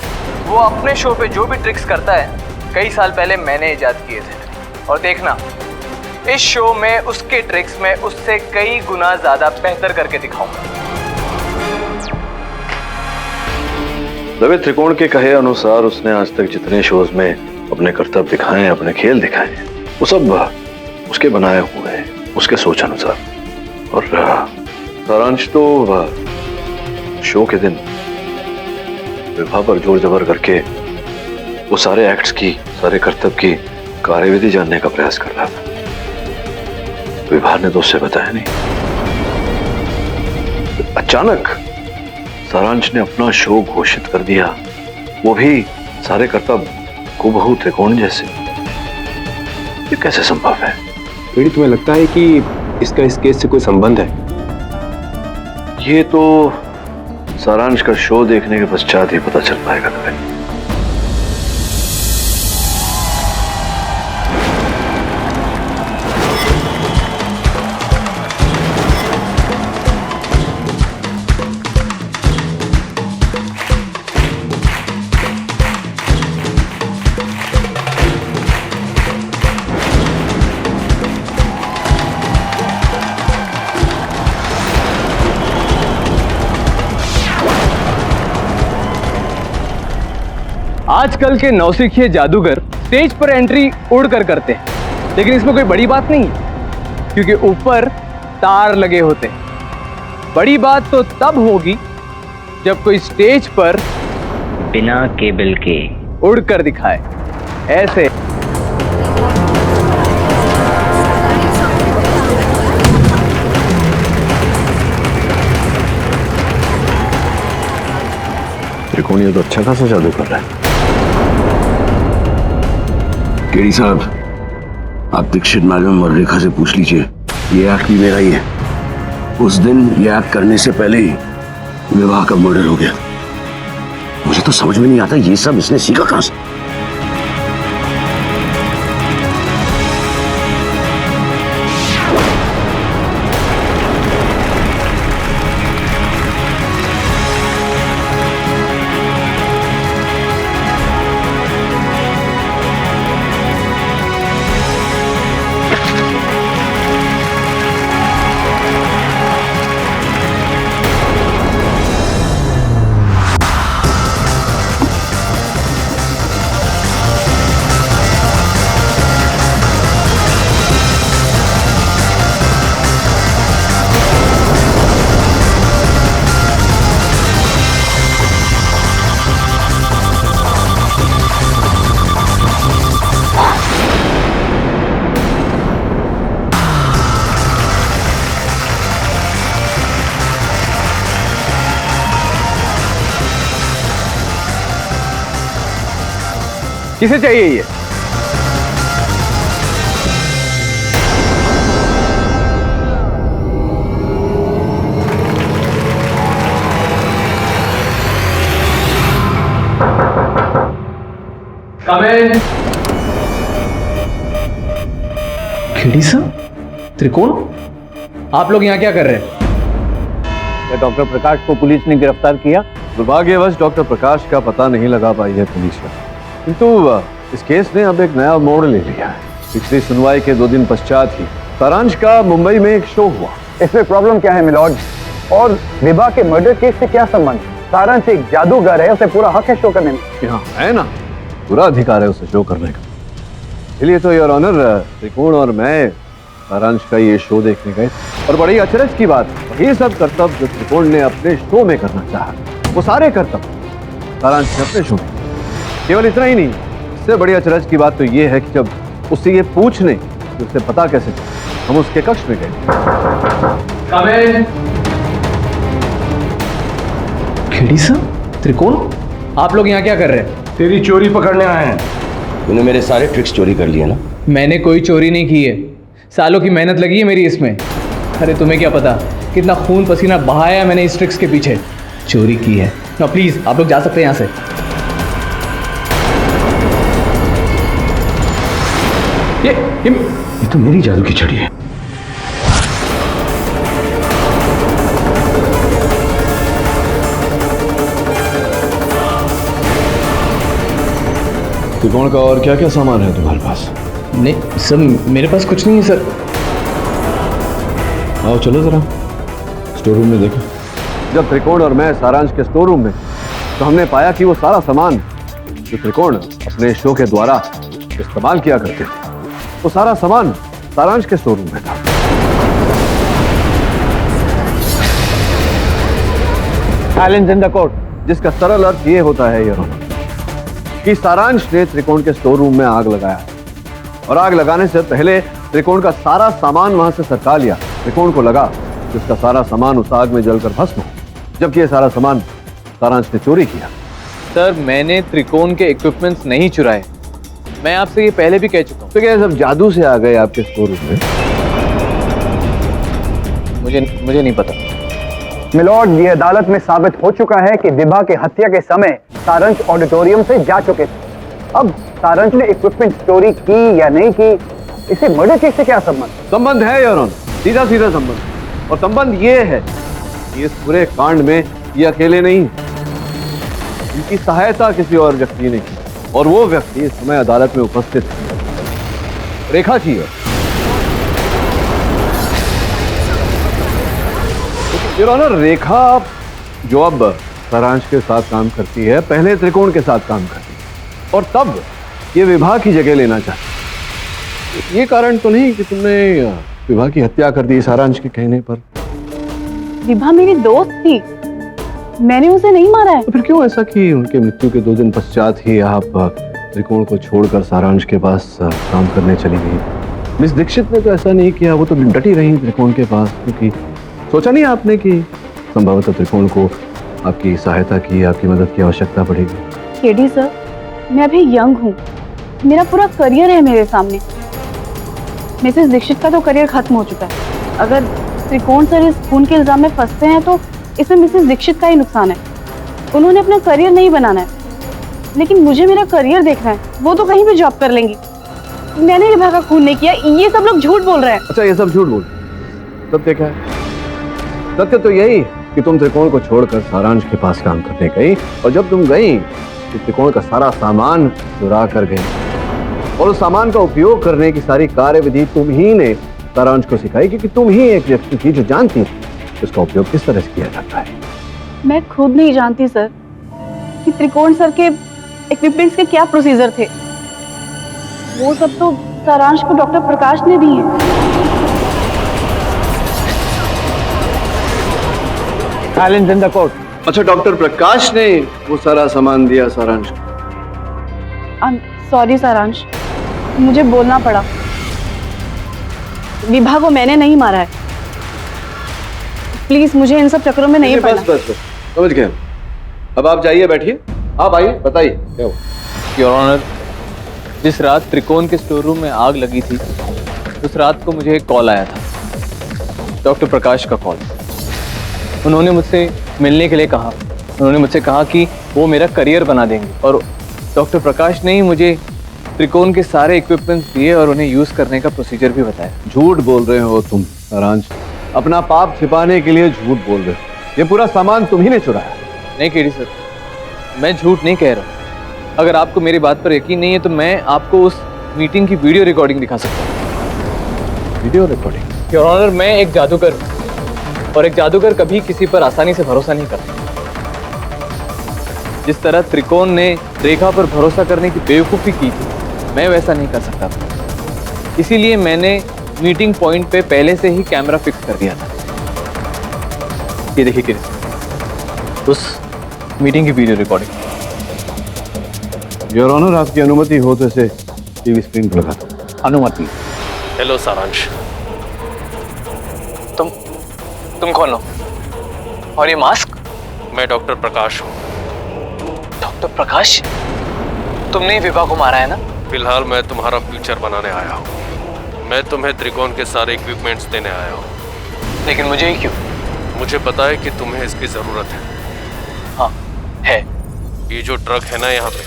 H: वो अपने शो पे जो भी ट्रिक्स करता है कई साल पहले मैंने इजाद किए थे, और देखना इस शो में उसके ट्रिक्स में उससे कई गुना ज्यादा बेहतर करके दिखाऊंगा।
L: रवि त्रिकोण के कहे अनुसार उसने आज तक जितने शोज में अपने कर्तव्य दिखाए, अपने खेल दिखाए, वो सब उसके बनाए हुए हैं, उसके सोच अनुसार। और सारांश तो शो के दिन विभा पर जोर जबर करके वो सारे एक्ट्स की, सारे कर्तव्य की कार्यविधि जानने का प्रयास कर रहा था। विभा ने तो उससे बताया नहीं। अचानक सारांश ने अपना शो घोषित कर दिया, वो भी सारे कर्तव्य हूबहू त्रिकोण जैसे। ये कैसे संभव है?
J: बेटी, तुम्हें लगता है कि इसका इस केस से कोई संबंध है?
L: ये तो सारांश का शो देखने के पश्चात ही पता चल पाएगा। तुम्हें
H: आजकल के नौसिखिए जादूगर स्टेज पर एंट्री उड़कर करते हैं, लेकिन इसमें कोई बड़ी बात नहीं है क्योंकि ऊपर तार लगे होते हैं। बड़ी बात तो तब होगी जब कोई स्टेज पर
O: बिना केबल के
H: उड़कर दिखाए। ऐसे
L: त्रिकोण ये तो अच्छा खासा जादू कर रहा है।
G: केडी साहब, आप दीक्षित मैडम और रेखा से पूछ लीजिए, ये एक्ट भी मेरा ही है। उस दिन ये एक्ट करने से पहले ही विवाह का मर्डर हो गया। मुझे तो समझ में नहीं आता ये सब इसने सीखा कहां से।
H: किसे चाहिए ये? खेड़ी साहब, त्रिकोण, आप लोग यहाँ क्या कर रहे हैं?
M: डॉक्टर प्रकाश को पुलिस ने गिरफ्तार किया।
L: दुर्भाग्यवश डॉक्टर प्रकाश का पता नहीं लगा पाई है पुलिस का, किंतु इस केस ने अब एक नया मोड़ ले लिया है। पिछली सुनवाई के 2 दिन पश्चात ही सारांश का मुंबई में एक शो हुआ।
K: इसमें प्रॉब्लम क्या है मिलॉर्ड? और विभा के मर्डर केस से क्या संबंध? सारांश एक जादूगर है, उसे पूरा हक है शो करने में।
L: यहाँ है ना, पूरा अधिकार है उसे शो करने का। इसलिए तो योर ऑनर, त्रिकोण और मैं सारांश का ये शो देखने गए और बड़ी अचरज की बात, ये सब कर्तव्य जो त्रिकोण ने अपने शो में करना चाहा, वो सारे कर्तव्य सारांश ने अपने शो में। केवल इतना ही नहीं, इससे बड़ी अचरज की बात तो ये है कि जब उससे ये पूछने कि उसे पता कैसे चला, हम उसके कक्ष में गए।
H: खेड़ी साहब, त्रिकोण, आप लोग यहाँ क्या कर रहे हैं?
A: तेरी चोरी पकड़ने आए हैं।
G: तूने मेरे सारे ट्रिक्स चोरी कर लिए ना?
H: मैंने कोई चोरी नहीं की है, सालों की मेहनत लगी है मेरी इसमें। अरे तुम्हें क्या पता कितना खून पसीना बहाया मैंने इस ट्रिक्स के पीछे। चोरी की है ना, प्लीज आप लोग जा सकते हैं यहाँ से।
G: ये तो मेरी जादू की छड़ी है।
L: त्रिकोण का और क्या क्या सामान है तुम्हारे पास?
H: नहीं सर, मेरे पास कुछ नहीं है सर।
L: आओ चलो जरा स्टोर रूम में देखो। जब त्रिकोण और मैं सारांश के स्टोर रूम में, तो हमने पाया कि वो सारा सामान जो त्रिकोण अपने शो के द्वारा इस्तेमाल किया करते थे, वो सारा सामान सारांश के स्टोर रूम में था।
M: Silence in the court.
L: जिसका सरल अर्थ ये होता है योर ऑनर कि सारांश ने त्रिकोण के स्टोर रूम में आग लगाया और आग लगाने से पहले त्रिकोण का सारा सामान वहां से सरका लिया। त्रिकोण को लगा कि उसका सारा सामान उस आग में जलकर भस्म हो, जबकि ये सारा सामान सारांश ने चोरी किया।
H: सर, मैंने त्रिकोण के इक्विपमेंट्स नहीं चुराए, मैं आपसे ये पहले भी कह चुका हूँ।
L: तो क्या सब जादू से आ गए आपके स्टोर रूम में?
H: मुझे नहीं पता।
K: मिलॉर्ड, ये अदालत में साबित हो चुका है कि विभा के हत्या के समय सारंश ऑडिटोरियम से जा चुके थे। अब सारंश ने इक्विपमेंट चोरी की या नहीं की, इसे मर्डर केस से क्या संबंध?
L: संबंध है योर ऑनर, सीधा सीधा संबंध। और संबंध ये है कि इस पूरे कांड में ये अकेले नहीं, इनकी सहायता किसी और व्यक्ति ने की, और वो व्यक्ति इस समय अदालत में उपस्थित है। रेखा जी है। योर ऑनर, रेखा जो अब सारांश के साथ काम करती है, पहले त्रिकोण के साथ काम करती है और तब ये विभा की जगह लेना चाहती। ये कारण तो नहीं कि तुमने विभा की हत्या कर दी सारांश के कहने पर?
F: विभा मेरी दोस्त थी, मैंने उसे नहीं मारा है।
L: तो फिर क्यों ऐसा कि उनके मृत्यु के 2 दिन पश्चात ही आप त्रिकोण को छोड़कर सारांश के पास काम करने चली गई? मिस दीक्षित ने तो ऐसा नहीं किया, वो तो डटी रही त्रिकोण के पास, क्योंकि सोचा नहीं आपने कि संभवतः त्रिकोण को आपकी सहायता की, आपकी मदद की आवश्यकता पड़ेगी?
F: केडी सर, मैं अभी यंग हूँ, मेरा पूरा करियर है मेरे सामने। मिसेस दीक्षित का तो करियर खत्म हो चुका है। अगर त्रिकोण सर इस खून के इल्जाम में फंसते हैं तो इसमें मिसेस दीक्षित का ही नुकसान है। उन्होंने अपना करियर नहीं बनाना है, लेकिन मुझे मेरा करियर देखना है। वो तो कहीं भी जॉब कर लेंगी, मैंने विभा का खून नहीं किया। ये सब लोग झूठ बोल रहे हैं।
L: अच्छा, ये सब झूठ बोल, सत्य क्या है? सत्य तो यही कि तुम त्रिकोण को छोड़कर सारांश के पास काम करने गई, और जब तुम गई तो त्रिकोण का सारा सामान चुरा कर गई, और उस सामान का उपयोग करने की सारी कार्यविधि तुम ही ने सारांश को सिखाई, क्योंकि तुम ही एक व्यक्ति थी जो जानती थी उसका उपयोग किस तरह से किया जाता है।
F: मैं खुद नहीं जानती सर कि त्रिकोण सर के इक्विपमेंट्स के क्या प्रोसीजर थे। वो सब तो सारांश को डॉक्टर प्रकाश ने दी है।
M: Silence in the court.
L: अच्छा, डॉक्टर प्रकाश ने वो सारा सामान दिया सारांश को?
F: सॉरी सारांश, मुझे बोलना पड़ा। विभा को मैंने नहीं मारा है, प्लीज मुझे इन सब चक्करों में नहीं पड़ना।
L: बस समझ गए। अब आप जाइए, बैठिए। आप आइए, बताइए क्या हुआ।
H: योर ऑनर, जिस रात त्रिकोण के स्टोर रूम में आग लगी थी, उस रात को मुझे एक कॉल आया था, डॉक्टर प्रकाश का कॉल। उन्होंने मुझसे मिलने के लिए कहा। उन्होंने मुझसे कहा कि वो मेरा करियर बना देंगे और डॉक्टर प्रकाश ने ही मुझे त्रिकोण के सारे इक्विपमेंट्स दिए और उन्हें यूज करने का प्रोसीजर भी बताया।
I: झूठ बोल रहे हो तुम सारांश, अपना पाप छिपाने के लिए झूठ बोल रहे हो। ये पूरा सामान तुम ही ने चुराया।
H: नहीं केडी सर, मैं झूठ नहीं कह रहा। अगर आपको मेरी बात पर यकीन नहीं है तो मैं आपको उस मीटिंग की वीडियो रिकॉर्डिंग दिखा सकता हूँ।
I: Video recording?
H: योर ऑनर, मैं एक जादूगर हूँ और एक जादूगर कभी किसी पर आसानी से भरोसा नहीं करता। जिस तरह त्रिकोण ने रेखा पर भरोसा करने की बेवकूफ़ी की थी, मैं वैसा नहीं कर सकता था। इसीलिए मैंने मीटिंग पॉइंट पे पहले से ही कैमरा फिक्स कर दिया था। ये देखिए केडी सर, उस मीटिंग की वीडियो रिकॉर्डिंग।
I: योर ऑनर, आपकी अनुमति हो तो इसे टीवी स्क्रीन पर लगा दो।
M: अनुमति।
C: हेलो सारांश।
H: तुम कौन हो? और ये मास्क?
C: मैं डॉक्टर प्रकाश हूँ।
H: डॉक्टर प्रकाश? तुमने ही विभा को मारा है ना?
C: फिलहाल मैं तुम्हारा फ्यूचर बनाने आया हूँ। मैं तुम्हें त्रिकोण के सारे इक्विपमेंट्स देने आया हूँ।
H: लेकिन मुझे ही क्यों?
C: मुझे पता है कि तुम्हें इसकी जरूरत है।
H: हाँ है।
C: ये जो ट्रक है ना यहाँ पे,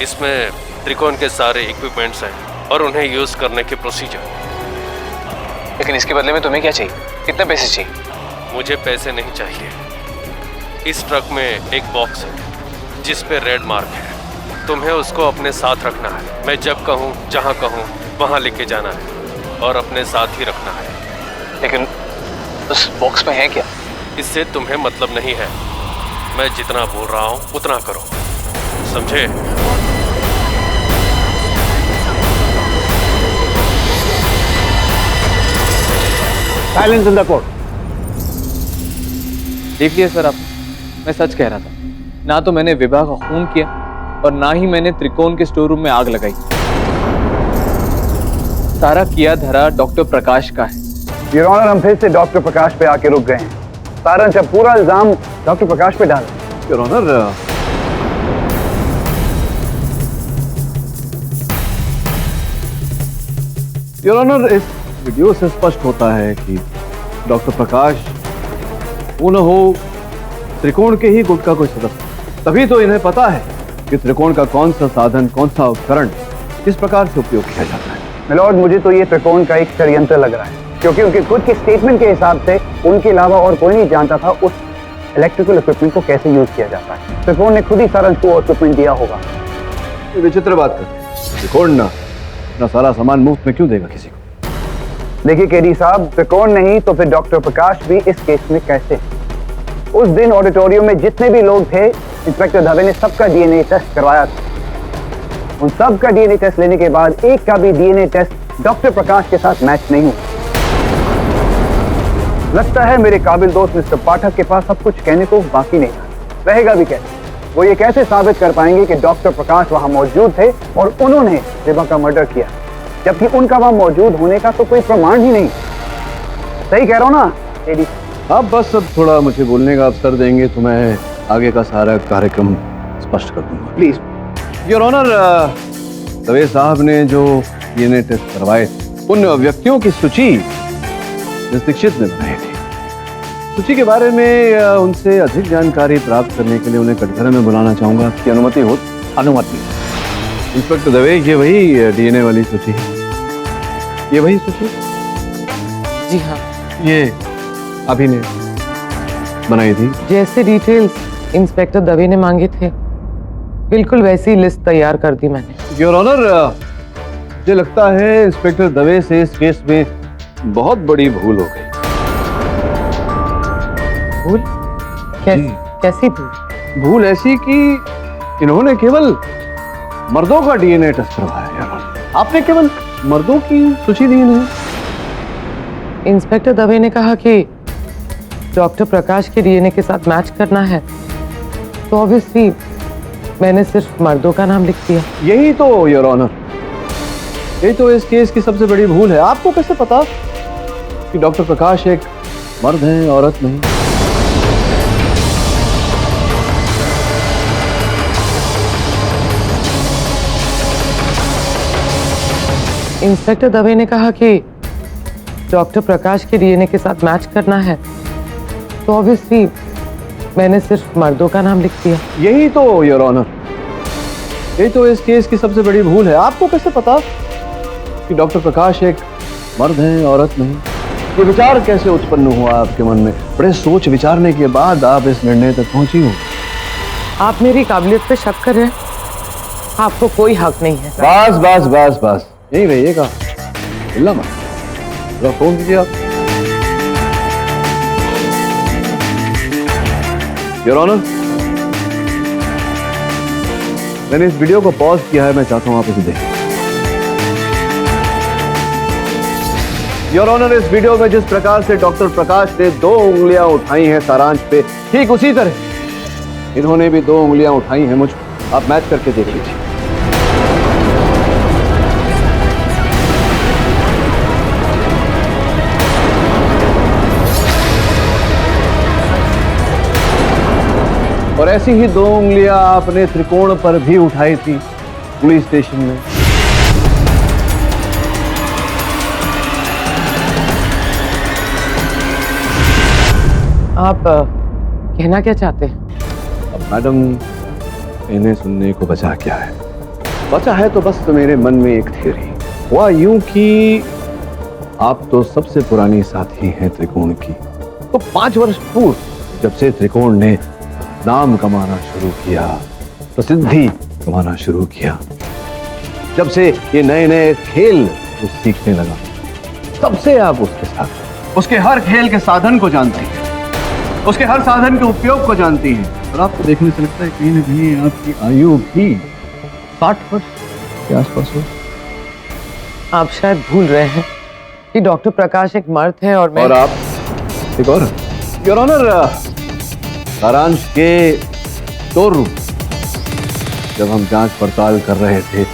C: इसमें त्रिकोण के सारे इक्विपमेंट्स हैं और उन्हें यूज करने के प्रोसीजर।
H: लेकिन इसके बदले में तुम्हें क्या चाहिए? कितने पैसे चाहिए?
C: मुझे पैसे नहीं चाहिए। इस ट्रक में एक बॉक्स है जिस पे रेड मार्क है। तुम्हें उसको अपने साथ रखना है। मैं जब कहूँ, जहाँ कहूँ, वहाँ लेके जाना है और अपने साथ ही रखना है।
H: लेकिन उस बॉक्स में है क्या?
C: इससे तुम्हें मतलब नहीं है। मैं जितना बोल रहा हूँ उतना करो, समझे?
M: Silence in the court.
H: देख लिया सर आप, मैं सच कह रहा था। ना तो मैंने विभा का खून किया और ना ही मैंने त्रिकोण के स्टोर रूम में आग लगाई। सारा किया धरा डॉक्टर प्रकाश का है।
K: योर ऑनर, हम फिर से डॉक्टर प्रकाश पे आके रुक गए हैं। सारांश अब पूरा इल्जाम डॉक्टर प्रकाश पे डाल।
I: योर ऑनर, योर ऑनर, इस वीडियो से स्पष्ट होता है कि डॉक्टर प्रकाश वो न हो त्रिकोण के ही गुट का कोई सदस्य। तभी तो इन्हें पता है कि त्रिकोण का कौन सा साधन, कौन सा उपकरण किस प्रकार से उपयोग किया जाता है।
K: मिलॉर्ड, मुझे तो ये त्रिकोण का एक षड्यंत्र लग रहा है, क्योंकि उनके खुद के स्टेटमेंट के हिसाब से उनके अलावा और कोई नहीं जानता था उस इलेक्ट्रिकल इक्विपमेंट को कैसे यूज किया जाता है। त्रिकोण ने खुद ही सारांश को इक्विपमेंट दिया होगा।
I: ये विचित्र बात करते हैं। त्रिकोण ना अपना सारा सामान मुफ्त में क्यों देगा किसी को?
K: देखिए केडी साहब, त्रिकोण नहीं तो फिर डॉक्टर प्रकाश भी इस केस में कैसे? उस दिन ऑडिटोरियम में जितने भी लोग थे, इंस्पेक्टर दवे ने सबका डीएनए टेस्ट करवाया था। उन सब का डीएनए टेस्ट लेने के बाद एक का भी डीएनए टेस्ट डॉक्टर प्रकाश के साथ मैच नहीं हुआ। लगता है मेरे काबिल दोस्त मिस्टर पाठक के पास सब कुछ कहने को बाकी नहीं रहेगा भी कैसे? वो ये कैसे साबित कर पाएंगे कि डॉक्टर प्रकाश वहां मौजूद थे और उन्होंने विभा का मर्डर किया, जबकि उनका वहां मौजूद होने का तो कोई प्रमाण ही नहीं। सही कह रहा हूं ना एडी?
I: आप बस अब थोड़ा मुझे बोलने का अवसर देंगे तो मैं आगे का सारा कार्यक्रम स्पष्ट कर दूंगा।
K: प्लीज।
I: योर ऑनर, दवे साहब ने जो डीएनए टेस्ट करवाए उन व्यक्तियों की सूची मिस दीक्षित ने बनाई थी। सूची के बारे में उनसे अधिक जानकारी प्राप्त करने के लिए उन्हें कटघरे में बुलाना चाहूंगा। आपकी अनुमति हो?
M: अनुमति।
I: इंस्पेक्टर दवे, ये वही डीएनए वाली सूची है? ये वही सूची?
D: जी हाँ,
I: ये अभी ने बनाई थी?
D: जैसे डिटेल्स इंस्पेक्टर दवे ने मांगे थे, बिल्कुल वैसी लिस्ट तैयार कर दी मैंने।
I: योर ऑनर, मुझे लगता है इंस्पेक्टर दवे से इस केस में बहुत बड़ी भूल हो गई।
D: भूल? कैसी भूल?
I: भूल ऐसी कि इन्होंने केवल मर्दों का डीएनए टेस्ट करवाया। योर ऑनर, आपने केवल मर्दों की सूची दी नहीं।
D: इंस्पेक्टर दवे ने कहा कि डॉक्टर प्रकाश के डीएनए के साथ मैच करना है, तो ऑब्वियसली मैंने सिर्फ मर्दों का नाम लिख दिया।
I: यही तो योर ऑनर, यही तो इस केस की सबसे बड़ी भूल है। आपको कैसे पता कि डॉक्टर प्रकाश एक मर्द है, औरत नहीं?
D: इंस्पेक्टर दवे ने कहा कि डॉक्टर प्रकाश के डीएनए के साथ मैच करना है, तो ऑब्वियसली मैंने सिर्फ मर्दों का नाम लिख दिया।
I: यही तो योर ऑनर, यही तो इस केस की सबसे बड़ी भूल है। आपको कैसे पता कि डॉक्टर प्रकाश एक मर्द है, औरत नहीं? ये विचार कैसे उत्पन्न हुआ आपके मन में? बड़े सोच विचारने के बाद आप इस निर्णय तक पहुंची हो।
D: आप मेरी काबिलियत पे शक कर रहे हैं, आपको कोई हक नहीं है।
I: बस बस बस बस, यही रहिएगा, हिलना मत। जरा फोन कीजिए आप। योर ऑनर, मैंने इस वीडियो को पॉज किया है, मैं चाहता हूं आप इसे देखें। योर ऑनर, इस वीडियो में जिस प्रकार से डॉक्टर प्रकाश ने 2 उंगलियां उठाई हैं सारांश पे, ठीक उसी तरह इन्होंने भी 2 उंगलियां उठाई हैं मुझ पर। आप मैच करके देख लीजिए। और ऐसी ही 2 उंगलियां आपने त्रिकोण पर भी उठाई थी पुलिस स्टेशन में।
D: आप कहना क्या चाहते हैं?
I: अब मैडम, इन्हें सुनने को बचा क्या है? बचा है तो बस मेरे मन में एक थ्योरी। हुआ यूं कि आप तो सबसे पुरानी साथी हैं त्रिकोण की। तो 5 वर्ष पूर्व जब से त्रिकोण ने नाम कमाना शुरू किया, प्रसिद्धि कमाना शुरू किया, जब से ये नए नए खेल वो सीखने लगा, तब से आप उसके साथ, उसके हर खेल के साधन को जानती हैं, उसके हर साधन के उपयोग को जानती हैं। और आपको देखने से लगता है कहीं ना कहीं आपकी आयु भी 60 वर्ष के आसपास हो।
D: आप शायद भूल रहे हैं कि डॉक्टर प्रकाश एक मर्द है और मैं।
I: और आप एक और। योर ऑनर, सारांश के स्टोर रूम जब हम जांच पड़ताल कर रहे थे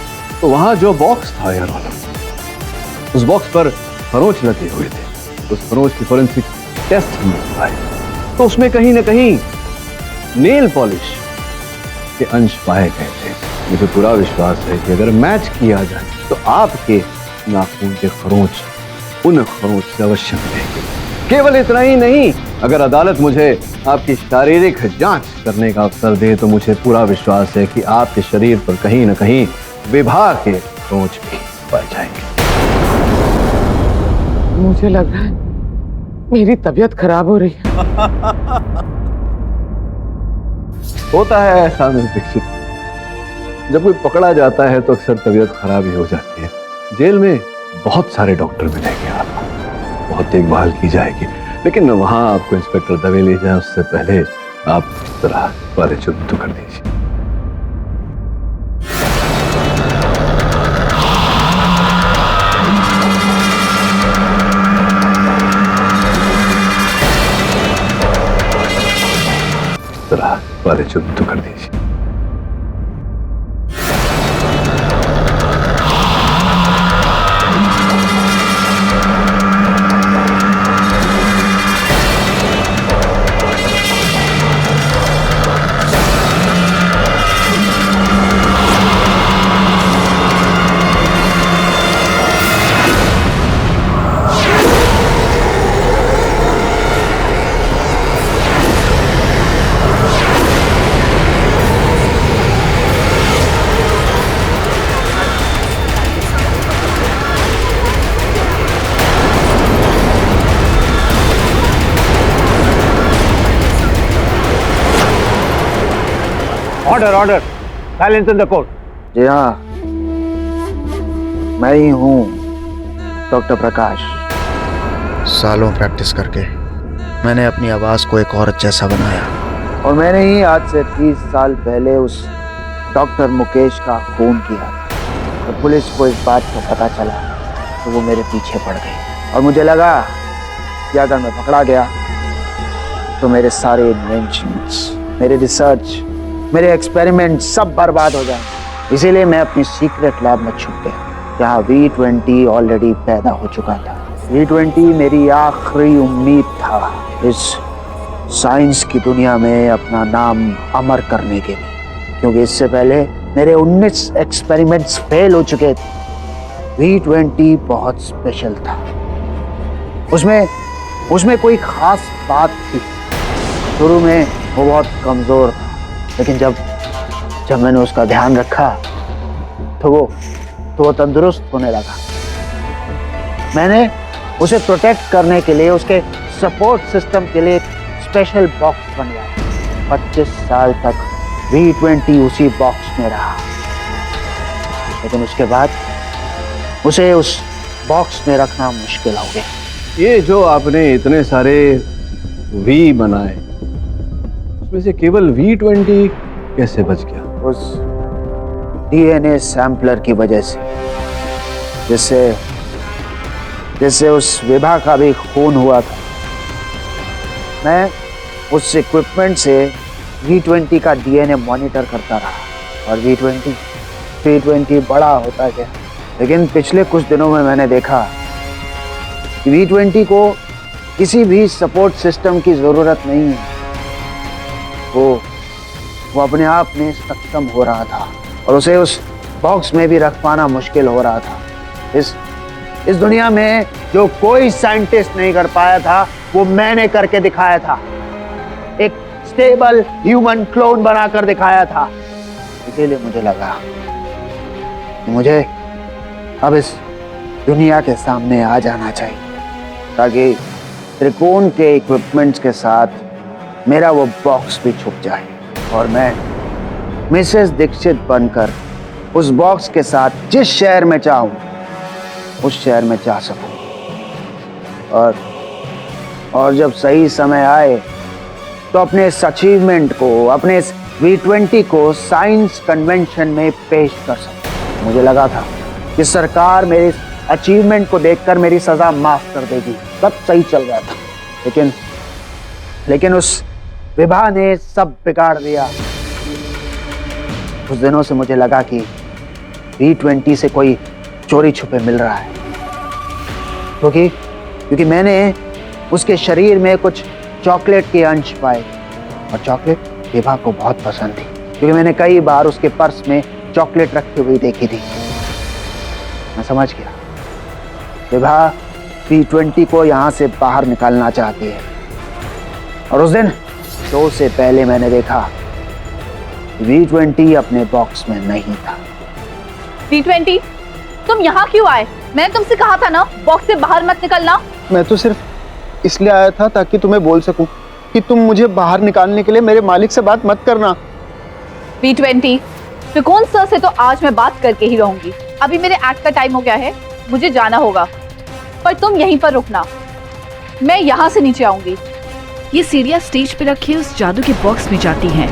I: तो वहां जो बॉक्स था योर ऑनर, उस बॉक्स पर खरोंच लगे हुए थे। उस खरोंच की फोरेंसिक टेस्ट हमने करवाए तो उसमें कहीं ना कहीं नेल पॉलिश के अंश पाए गए थे। मुझे पूरा विश्वास है कि अगर मैच किया जाए तो आपके नाखून के खरोंच उन खरोंच से अवश्य मिलेंगे। केवल इतना ही नहीं, अगर अदालत मुझे आपकी शारीरिक जांच करने का अवसर दे तो मुझे पूरा विश्वास है कि आपके शरीर पर कहीं ना कहीं विभा के खरोंच भी पाए जाएंगे।
D: मुझे लग रहा है मेरी तबीयत खराब हो रही है।
I: होता है ऐसा मिस दीक्षित, जब कोई पकड़ा जाता है तो अक्सर तबीयत खराब ही हो जाती है। जेल में बहुत सारे डॉक्टर मिलेंगे आपको, बहुत देखभाल की जाएगी, लेकिन वहां आपको इंस्पेक्टर दवे ले जाए उससे पहले आप जरा वाले चुप कर दीजिए। जरा वाले चुप कर दीजिए।
M: Order order, silence in the court.
N: जी हाँ, मैं ही हूँ डॉक्टर प्रकाश। सालों प्रैक्टिस करके मैंने अपनी आवाज को एक औरत जैसा बनाया, और मैंने ही आज से 30 साल पहले उस डॉक्टर मुकेश का खून किया। तो पुलिस को इस बात का पता चला तो वो मेरे पीछे पड़ गई, और मुझे लगा कि अगर मैं पकड़ा गया तो मेरे सारे इन्वेंशंस, मेरे रिसर्च, मेरे एक्सपेरिमेंट सब बर्बाद हो जाए। इसीलिए मैं अपनी सीक्रेट लैब में छुप गया, जहाँ V20 ऑलरेडी पैदा हो चुका था। V20 मेरी आखिरी उम्मीद था इस साइंस की दुनिया में अपना नाम अमर करने के लिए, क्योंकि इससे पहले मेरे 19 एक्सपेरिमेंट्स फेल हो चुके थे। V20 बहुत स्पेशल था, उसमें कोई खास बात थी। शुरू में वो बहुत कमजोर था, लेकिन जब मैंने उसका ध्यान रखा तो वो तंदुरुस्त होने लगा। मैंने उसे प्रोटेक्ट करने के लिए, उसके सपोर्ट सिस्टम के लिए एक स्पेशल बॉक्स बनवाया। 25 साल तक V20 उसी बॉक्स में रहा, लेकिन उसके बाद उसे उस बॉक्स में रखना मुश्किल हो गया।
I: ये जो आपने इतने सारे V बनाए, उसमें से केवल V20 कैसे बच गया?
N: उस DNA सैंपलर की वजह से, जिससे उस विभा का भी खून हुआ था। मैं उस इक्विपमेंट से V20 का DNA मॉनिटर करता रहा और V20 बड़ा होता गया। लेकिन पिछले कुछ दिनों में मैंने देखा कि V20 को किसी भी सपोर्ट सिस्टम की जरूरत नहीं है। वो अपने आप में सक्षम हो रहा था और उसे उस बॉक्स में भी रख पाना मुश्किल हो रहा था। इस दुनिया में जो कोई साइंटिस्ट नहीं कर पाया था, वो मैंने करके दिखाया था। एक स्टेबल ह्यूमन क्लोन बनाकर दिखाया था। इसीलिए मुझे लगा कि मुझे अब इस दुनिया के सामने आ जाना चाहिए, ताकि त्रिकोण के इक्विपमेंट्स के साथ मेरा वो बॉक्स भी छुप जाए और मैं मिसेस दीक्षित बनकर उस बॉक्स के साथ जिस शहर में चाहूं उस शहर में जा सकूं। और जब सही समय आए तो अपने इस अचीवमेंट को, अपने इस V20 को साइंस कन्वेंशन में पेश कर सकूं। मुझे लगा था कि सरकार मेरे इस अचीवमेंट को देखकर मेरी सजा माफ कर देगी, सब सही चल रहा था। लेकिन उस विभा ने सब बिगाड़ दिया। कुछ दिनों से मुझे लगा कि V20 से कोई चोरी छुपे मिल रहा है, क्योंकि मैंने उसके शरीर में कुछ चॉकलेट के अंश पाए और चॉकलेट विभा को बहुत पसंद थी, क्योंकि मैंने कई बार उसके पर्स में चॉकलेट रखी हुई देखी थी। मैं समझ गया, विभा V20 को यहाँ से बाहर निकालना चाहती है। और उस दिन शो से पहले मैंने देखा V20 अपने बॉक्स में नहीं था।
E: V20, तुम यहाँ क्यों आए? मैंने तुमसे कहा था ना, बॉक्स से बाहर मत निकलना।
K: मैं तो सिर्फ इसलिए आया था ताकि तुम्हें बोल सकूं कि तुम मुझे बाहर निकालने के लिए मेरे मालिक से बात मत करना।
E: V20, त्रिकोण सर से तो आज मैं बात करके ही रहूंगी। अभी मेरे एक्ट का टाइम हो गया है, मुझे जाना होगा, पर तुम यहीं पर रुकना, मैं यहाँ से नीचे आऊंगी।
P: ये सीढ़ियाँ स्टेज पे रखे उस जादू के बॉक्स में जाती हैं।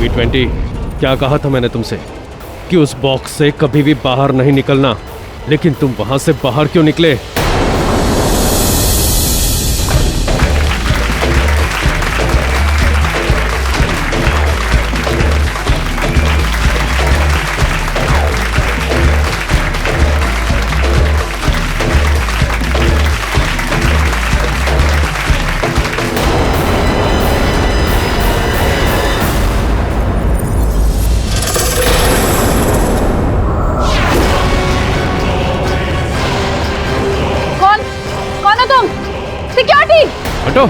C: V20, क्या कहा था मैंने तुमसे कि उस बॉक्स से कभी भी बाहर नहीं निकलना, लेकिन तुम वहां से बाहर क्यों निकले? हटो।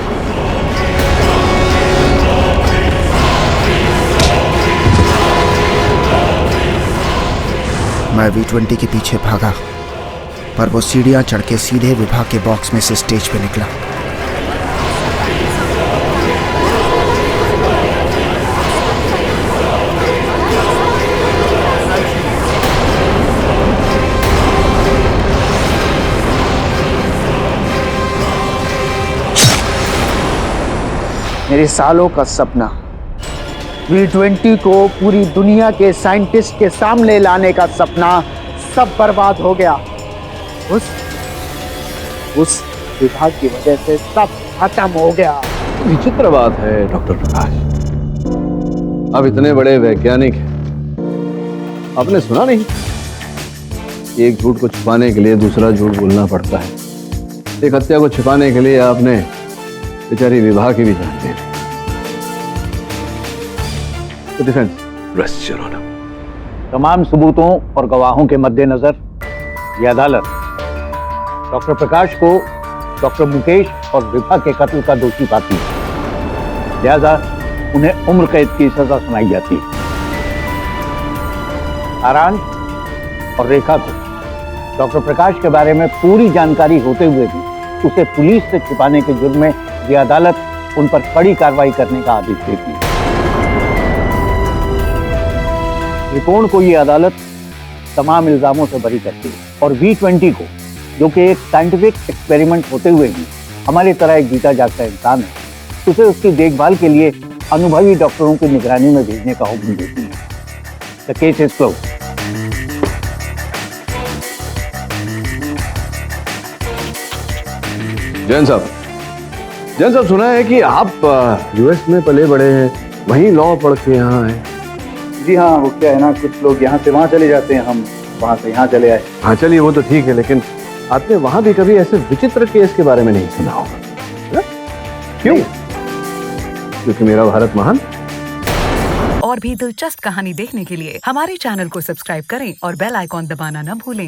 N: मैं V20 के पीछे भागा, पर वो सीढ़ियां चढ़ के सीधे विभा के बॉक्स में से स्टेज पे निकला। मेरे सालों का सपना, V20 को पूरी दुनिया के साइंटिस्ट के सामने लाने का सपना, सब बर्बाद हो गया। उस विभाग की वजह से सब खत्म हो गया।
I: विचित्र बात है डॉक्टर प्रकाश, आप इतने बड़े वैज्ञानिक हैं, आपने सुना नहीं एक झूठ को छुपाने के लिए दूसरा झूठ बोलना पड़ता है। एक हत्या को छुपाने के लिए आपने बेचारी विभा की भी जान दे दी। डिफेंस।
L: Rest your honour.
M: तमाम सबूतों और गवाहों के मद्देनजर यह अदालत डॉक्टर प्रकाश को डॉक्टर मुकेश और विभा के कत्ल का दोषी पाती है। लिहाजा उन्हें उम्र कैद की सजा सुनाई जाती है। सारांश और रेखा को डॉक्टर प्रकाश के बारे में पूरी जानकारी होते हुए भी उसे पुलिस से छिपाने के जुर्म में यह अदालत उन पर कड़ी कार्रवाई करने का आदेश देती है। त्रिकोण को यह अदालत तमाम इल्जामों से बरी करती है और B20 को, जो कि एक साइंटिफिक एक्सपेरिमेंट होते हुए भी हमारी तरह एक जीता जागता इंसान है, उसे उसकी देखभाल के लिए अनुभवी डॉक्टरों की निगरानी में भेजने का हुक्म देती है। The case is closed.
L: Jain साहब सुना है कि आप यूएस में पले बड़े हैं, वहीं लॉ पढ़ के यहाँ आए।
K: जी हाँ, वो क्या है ना, कुछ लोग यहाँ से वहाँ चले जाते हैं, हम वहाँ से यहाँ चले आए।
L: हाँ चलिए, वो तो ठीक है, लेकिन आपने वहां भी कभी ऐसे विचित्र केस के बारे में नहीं सुना होगा। क्यों? क्योंकि मेरा भारत महान।
Q: और भी दिलचस्प कहानी देखने के लिए हमारे चैनल को सब्सक्राइब करें और बेल आइकॉन दबाना न भूलें।